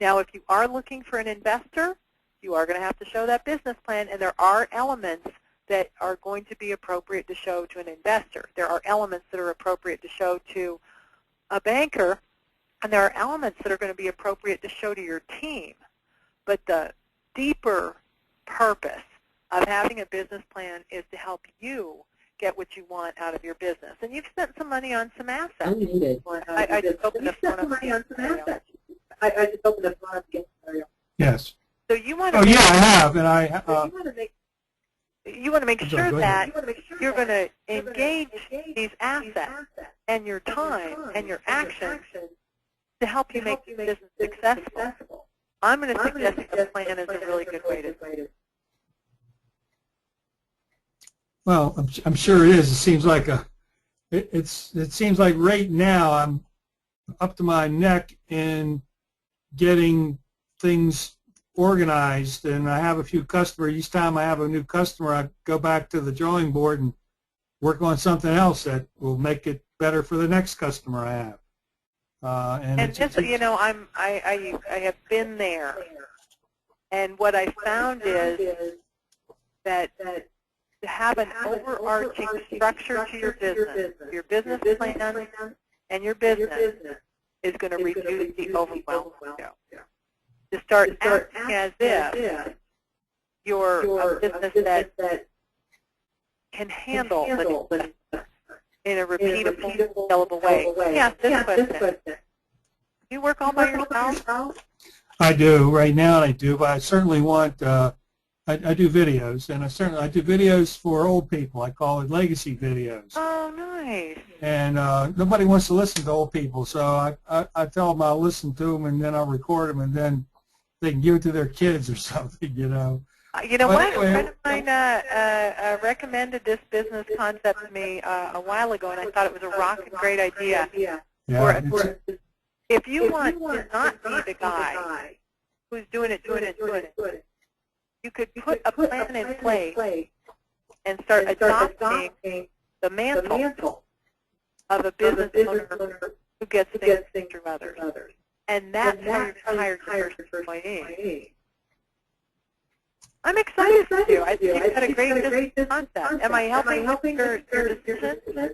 [SPEAKER 1] Now, if you are looking for an investor, you are going to have to show that business plan, and there are elements that are going to be appropriate to show to an investor. There are elements that are appropriate to show to a banker, and there are elements that are going to be appropriate to show to your team. But the deeper purpose of having a business plan is to help you get what you want out of your business. And you've spent some money on some assets. I just opened up one of the
[SPEAKER 3] I just opened up one of the scenario.
[SPEAKER 2] Yes.
[SPEAKER 1] So you want to
[SPEAKER 2] Oh, yeah, I have. And
[SPEAKER 1] you want to make sure that you're going to engage these assets and your time and your actions to help you make the business successful. I'm going to suggest that the plan is a really good way to do it.
[SPEAKER 2] Well, I'm sure it is. It seems like it seems like right now I'm up to my neck in getting things organized, and I have a few customers. Each time I have a new customer, I go back to the drawing board and work on something else that will make it better for the next customer I have.
[SPEAKER 1] And just so you know, I have been there, and what I found is that to have an overarching structure to your business plan and your business is going to reduce the overwhelm. To start acting as if you're a business that can handle the in a repeatable, scalable way. Yes, this question. Do you work all by yourself?
[SPEAKER 2] I do. Right now I do, but I certainly want I do videos, and I do videos for old people. I call it legacy videos.
[SPEAKER 1] Oh, nice.
[SPEAKER 2] And nobody wants to listen to old people, so I tell them I'll listen to them, and then I'll record them, and then they can give it to their kids or something, you know.
[SPEAKER 1] You know what? Anyway, a friend of mine recommended this business concept to me a while ago, and I thought it was a rockin' great idea.
[SPEAKER 2] Yeah,
[SPEAKER 1] if you want to not be the guy who's doing it, you could put a plan in place and start adopting the mantle of a business owner who gets things through others. And that's how you hire your first employee. I'm excited for you. I think you've got a great business concept. Am I helping your decisions?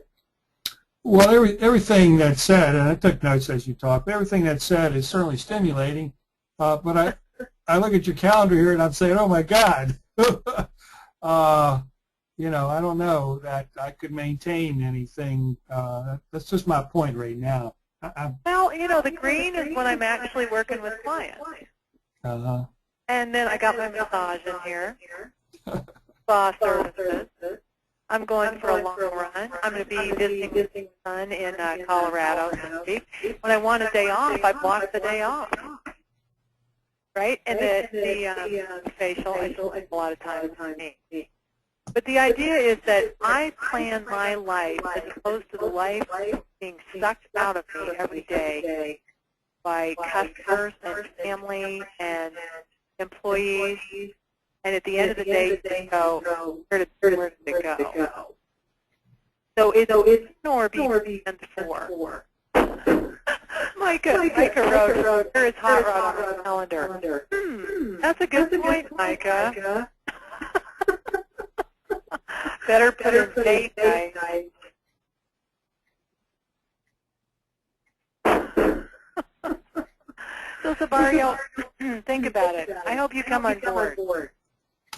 [SPEAKER 2] Well, everything that's said, and I took notes as you talked, everything that's said is certainly stimulating, but I look at your calendar here and I'm saying, oh my God, you know, I don't know that I could maintain anything. That's just my point right now.
[SPEAKER 1] Well, you know, the green is when I'm actually working with clients. And then I got my massage in here, spa services. I'm going for a long run. I'm going to be visiting my son in Colorado this week. When I want a day off, I block the day off. Right? And the facial, I spend a lot of time with me. But the idea is that I plan my life as opposed to the life being sucked out of me every day by customers and family and employees. And at the end of the day, you go, where did it go? So it's nor be planned for. Micah wrote, here is hot rod on the calendar. That's a good point, Micah. Better put in date night. So, Sabario, think about it. I hope you come on board.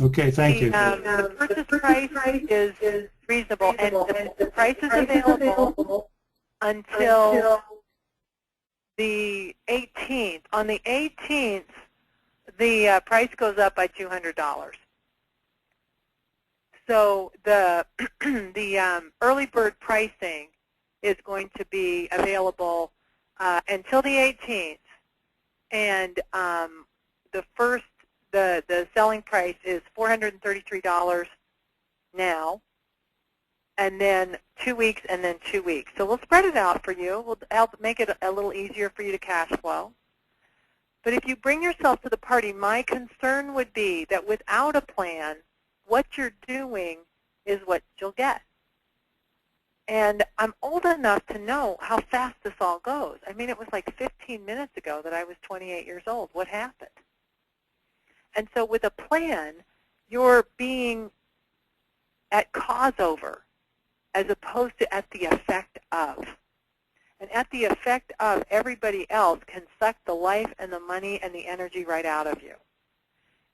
[SPEAKER 2] Okay, thank you.
[SPEAKER 1] The purchase price is reasonable, and the price is available until the 18th. On the 18th, the price goes up by $200. So the the early bird pricing is going to be available until the 18th, and the selling price is $433 now, and then 2 weeks, and then 2 weeks. So we'll spread it out for you. We'll help make it a little easier for you to cash flow. But if you bring yourself to the party, my concern would be that without a plan, what you're doing is what you'll get. And I'm old enough to know how fast this all goes. I mean, it was like 15 minutes ago that I was 28 years old. What happened? And so with a plan, you're being at cause over as opposed to at the effect of. And at the effect of, everybody else can suck the life and the money and the energy right out of you.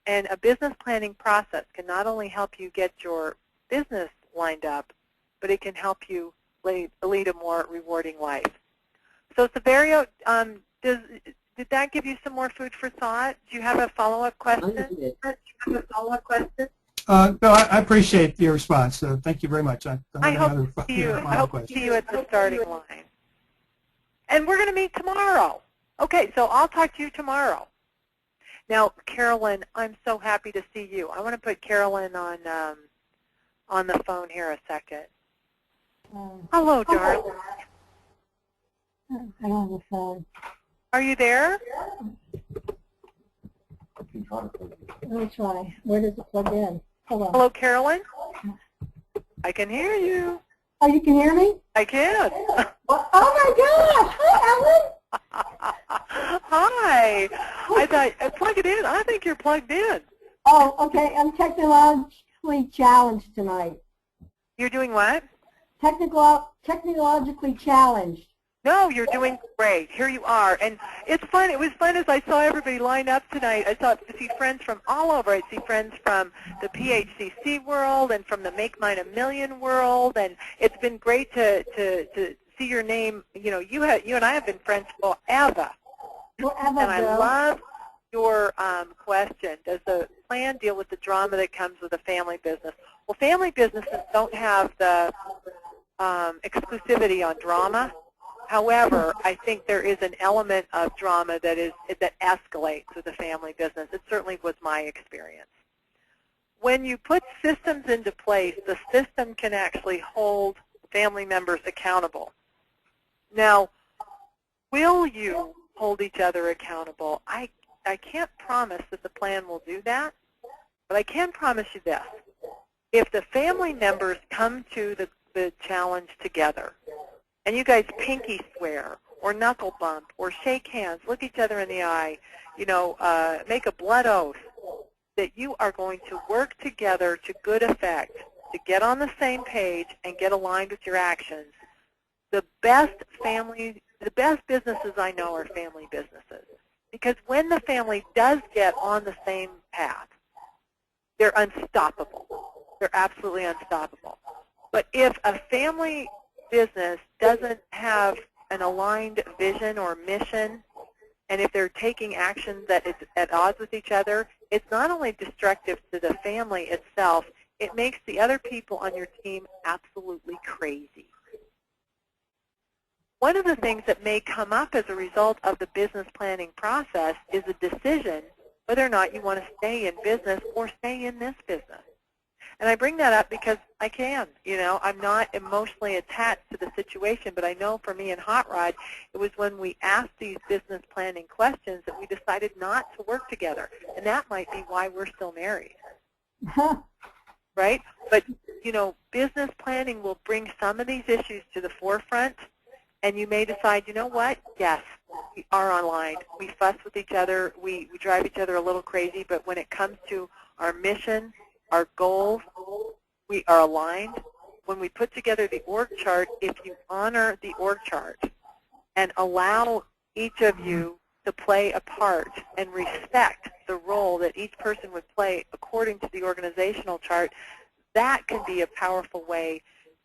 [SPEAKER 1] And a business planning process can not only help you get your business lined up, but it can help you lead a more rewarding life. So, Severio, did that give you some more food for thought? Do you have a follow-up question?
[SPEAKER 2] No, I appreciate your response. Thank you very much.
[SPEAKER 1] I hope to see you at the starting line. And we're going to meet tomorrow. Okay, so I'll talk to you tomorrow. Now, Carolyn, I'm so happy to see you. I want to put Carolyn on the phone here a second. Hello, darling.
[SPEAKER 4] I'm on the phone.
[SPEAKER 1] Are you there?
[SPEAKER 4] Let me try. Where does it plug in? Hold on.
[SPEAKER 1] Hello, Carolyn? I can hear you.
[SPEAKER 4] Oh, you can hear me?
[SPEAKER 1] I can.
[SPEAKER 4] Oh, my gosh. Hi, Ellen.
[SPEAKER 1] Hi. I thought, plug it in. I think you're plugged in.
[SPEAKER 4] Oh, okay. I'm technologically challenged tonight.
[SPEAKER 1] You're doing what?
[SPEAKER 4] Technologically challenged.
[SPEAKER 1] No, you're doing great. Here you are. And it's fun. It was fun as I saw everybody line up tonight. I saw to see friends from all over. I see friends from the PHCC world and from the Make Mine a Million world. And it's been great to see your name. You know, you and I have been friends forever. And I love your question. Does the plan deal with the drama that comes with a family business? Well, family businesses don't have the exclusivity on drama. However, I think there is an element of drama that escalates with a family business. It certainly was my experience. When you put systems into place, the system can actually hold family members accountable. Now, will you hold each other accountable? I can't promise that the plan will do that, but I can promise you this. If the family members come to the challenge together, and you guys pinky swear, or knuckle bump, or shake hands, look each other in the eye, you know, make a blood oath, that you are going to work together to good effect, to get on the same page and get aligned with your actions. The best businesses I know are family businesses. Because when the family does get on the same path, they're unstoppable. They're absolutely unstoppable. But if a family business doesn't have an aligned vision or mission, and if they're taking actions that is at odds with each other, it's not only destructive to the family itself, it makes the other people on your team absolutely crazy. One of the things that may come up as a result of the business planning process is a decision whether or not you want to stay in business or stay in this business. And I bring that up because I can. You know, I'm not emotionally attached to the situation, but I know for me and Hot Rod, it was when we asked these business planning questions that we decided not to work together. And that might be why we're still married. Right? But, you know, business planning will bring some of these issues to the forefront, and you may decide, you know what, yes, we are aligned. We fuss with each other. We drive each other a little crazy, but when it comes to our mission, our goals, we are aligned. When we put together the org chart, if you honor the org chart and allow each of you to play a part and respect the role that each person would play according to the organizational chart, that can be a powerful way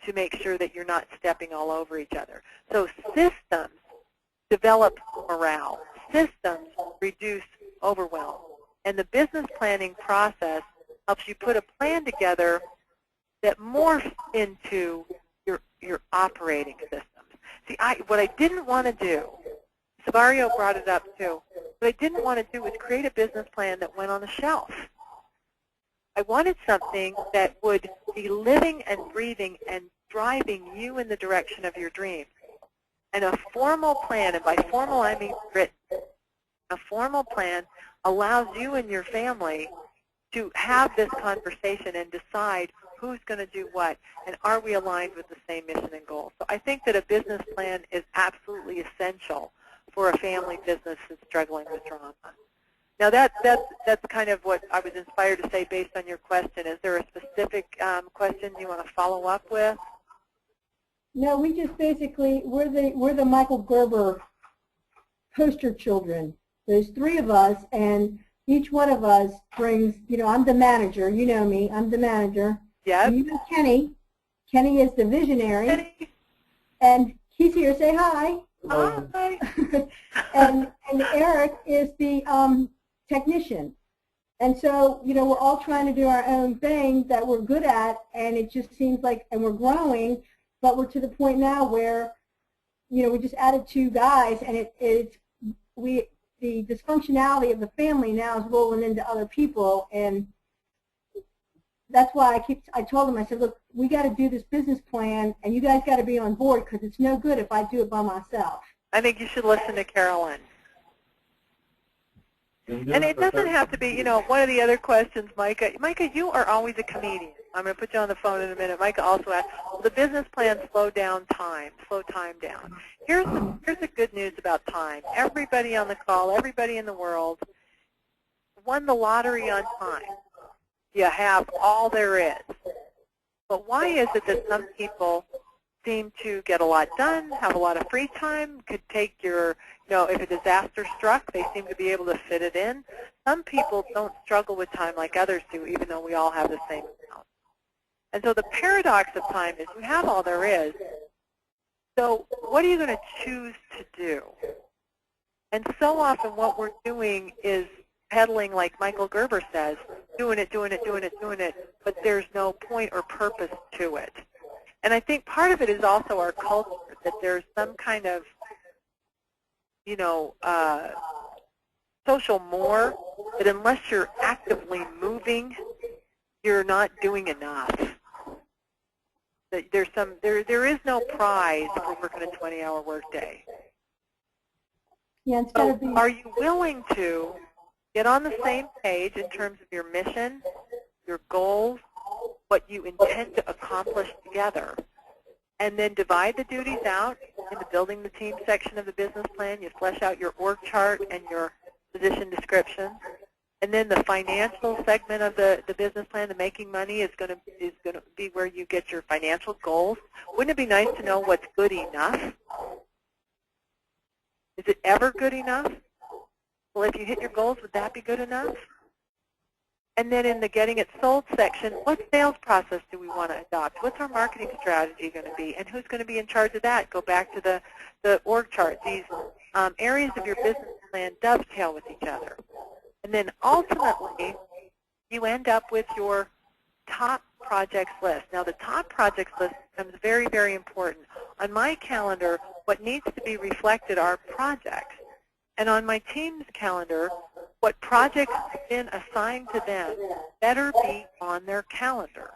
[SPEAKER 1] to make sure that you're not stepping all over each other. So systems develop morale. Systems reduce overwhelm. And the business planning process helps you put a plan together that morphs into your operating systems. See, what I didn't want to do Savario brought it up too. What I didn't want to do was create a business plan that went on the shelf. I wanted something that would be living and breathing and driving you in the direction of your dreams. And a formal plan, and by formal I mean written, a formal plan allows you and your family to have this conversation and decide who's going to do what, and are we aligned with the same mission and goal. So I think that a business plan is absolutely essential for a family business that's struggling with drama. Now that's kind of what I was inspired to say based on your question. Is there a specific question you want to follow up with?
[SPEAKER 4] No, we just basically, we're the Michael Gerber poster children. There's 3 of us, and each one of us brings, I'm the manager. You know me. I'm the manager.
[SPEAKER 1] Yes.
[SPEAKER 4] You know Kenny. Kenny is the visionary.
[SPEAKER 1] Kenny.
[SPEAKER 4] And he's here. Say hi.
[SPEAKER 1] Hi.
[SPEAKER 4] and Eric is the technician. And so, we're all trying to do our own thing that we're good at, and it just seems like, and we're growing, but we're to the point now where, we just added 2 guys, and the dysfunctionality of the family now is rolling into other people, and that's why I told them, I said, look, we got to do this business plan, and you guys got to be on board, because it's no good if I do it by myself.
[SPEAKER 1] I think you should listen to Carolyn. And it doesn't have to be, one of the other questions, Micah. Micah, you are always a comedian. I'm going to put you on the phone in a minute. Micah also asked, will the business plan slow time down? Here's the good news about time. Everybody on the call, everybody in the world won the lottery on time. You have all there is. But why is it that some people seem to get a lot done, have a lot of free time, could take your, if a disaster struck, they seem to be able to fit it in. Some people don't struggle with time like others do, even though we all have the same amount. And so the paradox of time is you have all there is. So what are you going to choose to do? And so often what we're doing is peddling, like Michael Gerber says, doing it, but there's no point or purpose to it. And I think part of it is also our culture, that there's some kind of, social more, that unless you're actively moving, you're not doing enough. That there is no prize for working a 20-hour workday.
[SPEAKER 4] Yeah, it's
[SPEAKER 1] so
[SPEAKER 4] gotta be.
[SPEAKER 1] Are you willing to get on the same page in terms of your mission, your goals, what you intend to accomplish together, and then divide the duties out in the building the team section of the business plan? You flesh out your org chart and your position description. And then the financial segment of the business plan, the making money, is going to be where you get your financial goals. Wouldn't it be nice to know what's good enough? Is it ever good enough? Well, if you hit your goals, would that be good enough? And then in the getting it sold section, what sales process do we want to adopt? What's our marketing strategy going to be? And who's going to be in charge of that? Go back to the org chart. These areas of your business plan dovetail with each other. And then ultimately, you end up with your top projects list. Now, the top projects list becomes very, very important. On my calendar, what needs to be reflected are projects. And on my team's calendar, what projects have been assigned to them better be on their calendar.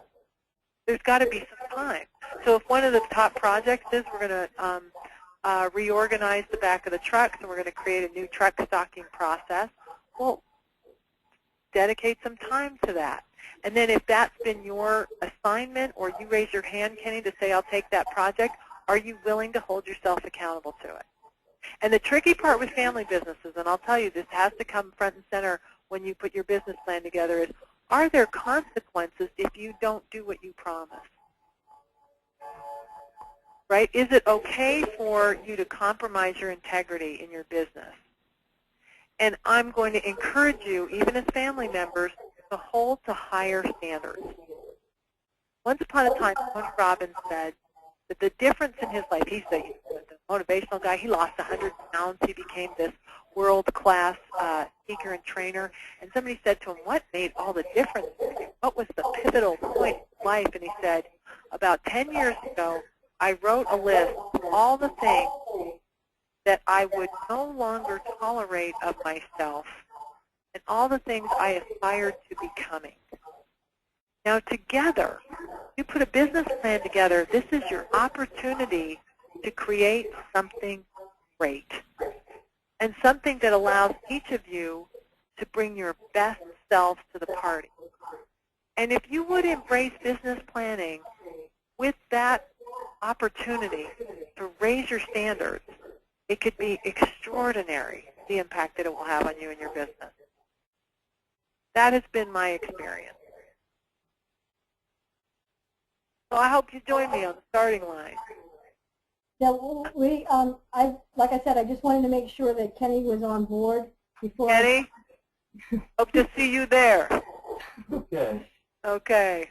[SPEAKER 1] There's got to be some time. So if one of the top projects is we're going to reorganize the back of the trucks and we're going to create a new truck stocking process, well, dedicate some time to that. And then if that's been your assignment, or you raise your hand, Kenny, to say, I'll take that project, are you willing to hold yourself accountable to it? And the tricky part with family businesses, and I'll tell you, this has to come front and center when you put your business plan together, is, are there consequences if you don't do what you promise? Right? Is it okay for you to compromise your integrity in your business? And I'm going to encourage you, even as family members, to hold to higher standards. Once upon a time, Tony Robbins said that the difference in his life, he's a motivational guy. He lost 100 pounds. He became this world-class speaker and trainer. And somebody said to him, what made all the difference for you? What was the pivotal point in life? And he said, about 10 years ago, I wrote a list of all the things that I would no longer tolerate of myself and all the things I aspired to becoming. Now together, you put a business plan together, this is your opportunity to create something great and something that allows each of you to bring your best selves to the party. And if you would embrace business planning with that opportunity to raise your standards, it could be extraordinary, the impact that it will have on you and your business. That has been my experience. So I hope you join me on the starting line.
[SPEAKER 4] Yeah, like I said, I just wanted to make sure that Kenny was on board before.
[SPEAKER 1] Kenny, hope to see you there.
[SPEAKER 2] Okay.
[SPEAKER 1] Okay.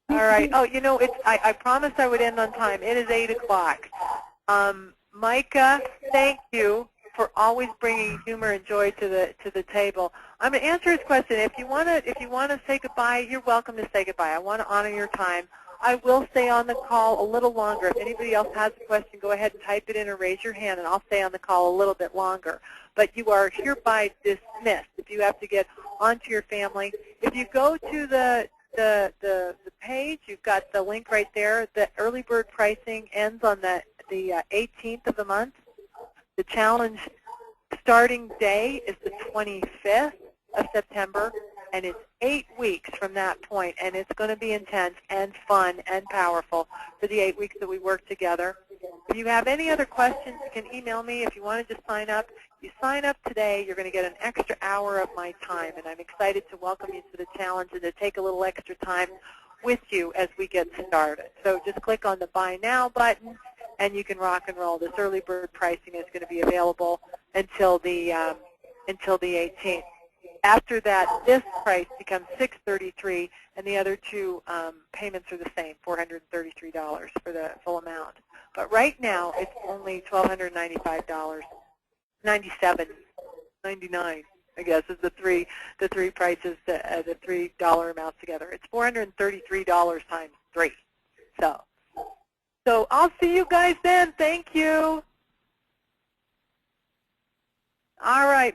[SPEAKER 1] All right. Oh, you know, I promised I would end on time. It is 8 o'clock. Micah, thank you for always bringing humor and joy to the table. I'm going to answer his question. If you want to say goodbye, you're welcome to say goodbye. I want to honor your time. I will stay on the call a little longer. If anybody else has a question, go ahead and type it in or raise your hand, and I'll stay on the call a little bit longer. But you are hereby dismissed if you have to get onto your family. If you go to the page, you've got the link right there. The early bird pricing ends on the 18th of the month. The challenge starting day is the 25th of September, and it's 8 weeks from that point, and it's going to be intense and fun and powerful for the 8 weeks that we work together. If you have any other questions, you can email me. If you want to just sign up, you sign up today, you're going to get an extra hour of my time, and I'm excited to welcome you to the challenge and to take a little extra time with you as we get started. So just click on the Buy Now button, and you can rock and roll. This early bird pricing is going to be available until the 18th. After that, this price becomes $633, and the other two payments are the same, $433 for the full amount. But right now, it's only $1,295, $97.99, I guess, is the three prices, the $3 amounts together. It's $433 times 3. So I'll see you guys then. Thank you. All right.